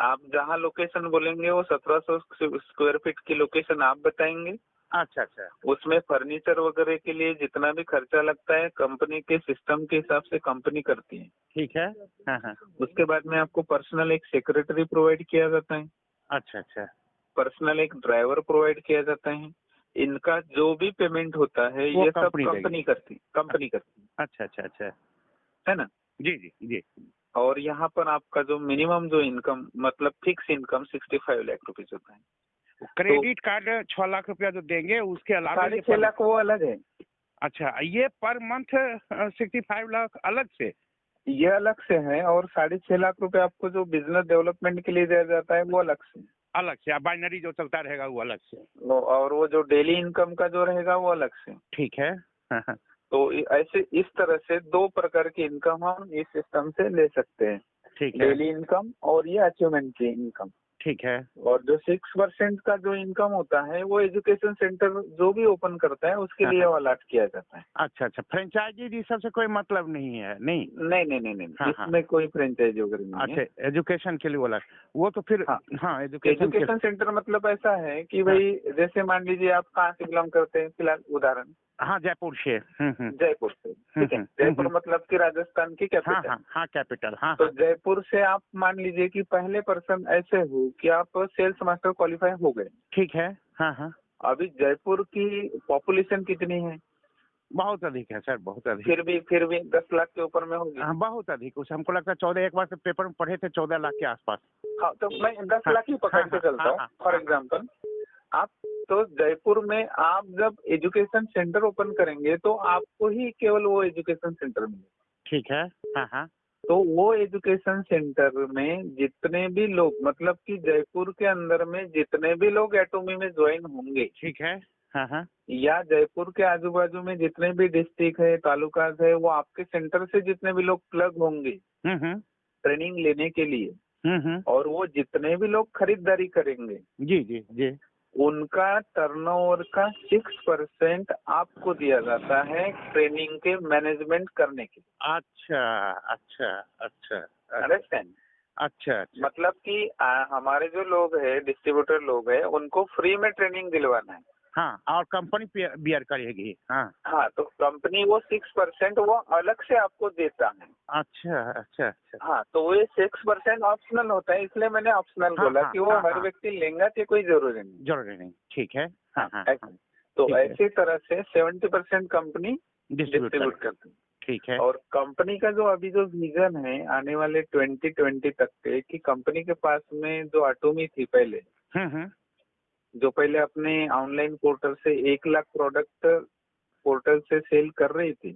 आप जहाँ लोकेशन बोलेंगे वो 1700 स्क्वायर फीट की लोकेशन आप बताएंगे। अच्छा अच्छा। उसमें फर्नीचर वगैरह के लिए जितना भी खर्चा लगता है कंपनी के सिस्टम के हिसाब से कंपनी करती है। ठीक है। हाँ हाँ। उसके बाद में आपको पर्सनल एक सेक्रेटरी प्रोवाइड किया जाता है, अच्छा अच्छा। पर्सनल एक ड्राइवर प्रोवाइड किया जाता है। इनका जो भी पेमेंट होता है वो ये सब कंपनी कंपनी करती है। अच्छा अच्छा अच्छा। है ना। जी जी जी। और यहाँ पर आपका जो मिनिमम जो इनकम मतलब फिक्स इनकम 65 लाख रुपीज होता है। क्रेडिट कार्ड 6 लाख रुपया जो देंगे उसके अलावा 6.5 लाख वो अलग है। अच्छा, ये पर मंथ 65 लाख अलग से? ये अलग से है और 6.5 लाख रुपए आपको जो बिजनेस डेवलपमेंट के लिए दिया जाता है वो अलग से। अलग से, बाइनरी जो चलता रहेगा वो अलग से। और वो जो डेली इनकम का जो रहेगा वो अलग से। ठीक है। हाँ हाँ। तो ऐसे इस तरह से 2 प्रकार की इनकम हम इस सिस्टम से ले सकते हैं, ठीक है। डेली इनकम और ये अचीवमेंट की इनकम। ठीक है। और जो 6% का जो इनकम होता है वो एजुकेशन सेंटर जो भी ओपन करता है उसके लिए अलॉट किया जाता है। अच्छा अच्छा, फ्रेंचाइजी सबसे कोई मतलब नहीं है? नहीं नहीं, हाँ, इसमें कोई फ्रेंचाइजी वगैरह नहीं है। अच्छा, एजुकेशन के लिए वाला वो तो फिर हाँ, हाँ एजुकेशन एजुकेशन सेंटर मतलब ऐसा है कि भाई जैसे मान लीजिए आप कहाँ से बिलोंग करते हैं, फिलहाल उदाहरण हाँ जयपुर से। जयपुर से, ठीक है। जयपुर मतलब कि राजस्थान की हाँ कैपिटल। हाँ हाँ कैपिटल। हाँ तो जयपुर से आप मान लीजिए कि पहले पर्सन ऐसे हो कि आप सेल्स मास्टर क्वालिफाई हो गए। ठीक है। हाँ हाँ। अभी जयपुर की पॉपुलेशन कितनी है? बहुत अधिक है सर, बहुत अधिक। फिर भी 10 लाख के ऊपर में होगी। हाँ बहुत अधिक, उसे हमको लगता है 14, एक बार से पेपर में पढ़े थे 14 लाख के आसपास। हाँ, तो मैं 10 लाख ही पकड़ के चलता हूँ फॉर एग्जाम्पल। आप तो जयपुर में आप जब एजुकेशन सेंटर ओपन करेंगे तो आपको ही केवल वो एजुकेशन सेंटर मिलेगा। ठीक है। हाँ हाँ। तो वो एजुकेशन सेंटर में जितने भी लोग मतलब कि जयपुर के अंदर में जितने भी लोग एटोमी में ज्वाइन होंगे, ठीक है। हाँ हाँ। या जयपुर के आजू बाजू में जितने भी डिस्ट्रिक्ट है, तालुकाज है, वो आपके सेंटर से जितने भी लोग प्लग होंगे ट्रेनिंग लेने के लिए, और वो जितने भी लोग खरीदारी करेंगे, जी जी जी, उनका टर्नओवर का 6% आपको दिया जाता है ट्रेनिंग के मैनेजमेंट करने के लिए। अच्छा अच्छा अच्छा। अंडरस्टैंड? अच्छा। मतलब कि हमारे जो लोग हैं डिस्ट्रीब्यूटर लोग हैं उनको फ्री में ट्रेनिंग दिलवाना है। हाँ, और कंपनी बियर करेगी। हाँ, तो कंपनी वो 6% वो अलग से आपको देता है। अच्छा अच्छा अच्छा। हाँ, तो वो 6% ऑप्शनल होता है, इसलिए मैंने ऑप्शनल बोला कि वो हर व्यक्ति लेगा कि कोई जरूरी नहीं। ठीक है। तो ऐसी तरह से 70% कंपनी डिस्ट्रीब्यूट करती है। ठीक है। और कंपनी का जो अभी जो विजन है आने वाले 2020 तक के, कि कंपनी के पास में जो एटोमी थी पहले, जो पहले अपने ऑनलाइन पोर्टल से 1 लाख प्रोडक्ट पोर्टल से सेल कर रही थी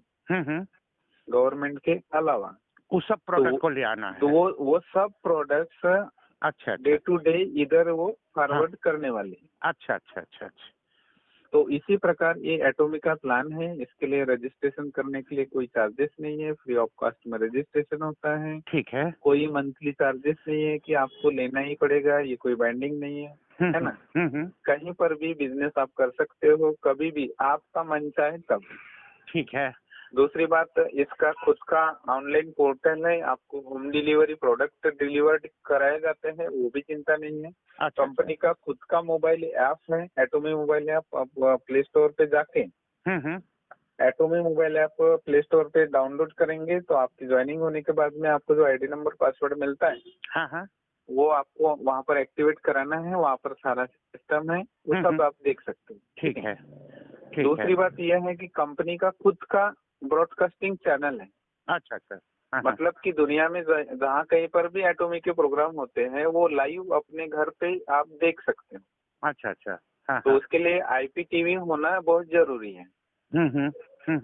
गवर्नमेंट के अलावा, उस सब प्रोडक्ट को ले आना है। तो वो सब प्रोडक्ट्स अच्छा डे टू डे इधर वो फॉरवर्ड करने वाले। अच्छा अच्छा अच्छा अच्छा। तो इसी प्रकार ये एटोमी का प्लान है। इसके लिए रजिस्ट्रेशन करने के लिए कोई चार्जेस नहीं है, फ्री ऑफ कॉस्ट में रजिस्ट्रेशन होता है। ठीक है। कोई मंथली चार्जेस नहीं है कि आपको लेना ही पड़ेगा, ये कोई बाइंडिंग नहीं है ना। कहीं पर भी बिजनेस आप कर सकते हो, कभी भी आपका मन चाहे तब। ठीक है। दूसरी बात, इसका खुद का ऑनलाइन पोर्टल है, आपको होम डिलीवरी प्रोडक्ट डिलीवर्ड कराए जाते हैं, वो भी चिंता नहीं है। अच्छा, कंपनी का खुद का मोबाइल ऐप है, एटोमी मोबाइल ऐप। आप प्ले स्टोर पे जाके Atomy mobile app play store पे डाउनलोड करेंगे तो आपकी ज्वाइनिंग होने के बाद में आपको जो आईडी नंबर पासवर्ड मिलता है, वो आपको वहाँ पर एक्टिवेट कराना है। वहाँ पर सारा सिस्टम है, वो सब आप देख सकते हैं। ठीक है। दूसरी बात यह है कि कंपनी का खुद का ब्रॉडकास्टिंग चैनल है। अच्छा अच्छा। मतलब कि दुनिया में जहाँ कहीं पर भी एटोमी के प्रोग्राम होते हैं वो लाइव अपने घर पे आप देख सकते हैं। अच्छा अच्छा। तो उसके लिए IPTV होना बहुत जरूरी है।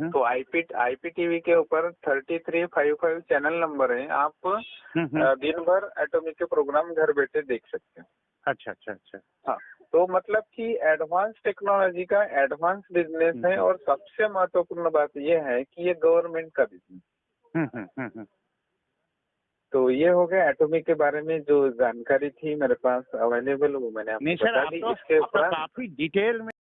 तो IPTV के ऊपर 3355 चैनल नंबर है, आप दिन भर एटोमी के प्रोग्राम घर बैठे देख सकते हैं। अच्छा अच्छा अच्छा। हाँ, तो मतलब कि एडवांस टेक्नोलॉजी का एडवांस बिजनेस है। और सबसे महत्वपूर्ण बात यह है कि ये गवर्नमेंट का बिजनेस। तो ये हो गया एटोमी के बारे में जो जानकारी थी मेरे पास अवेलेबल, वो मैंने आपको बता दी। इसके ऊपर काफी डिटेल में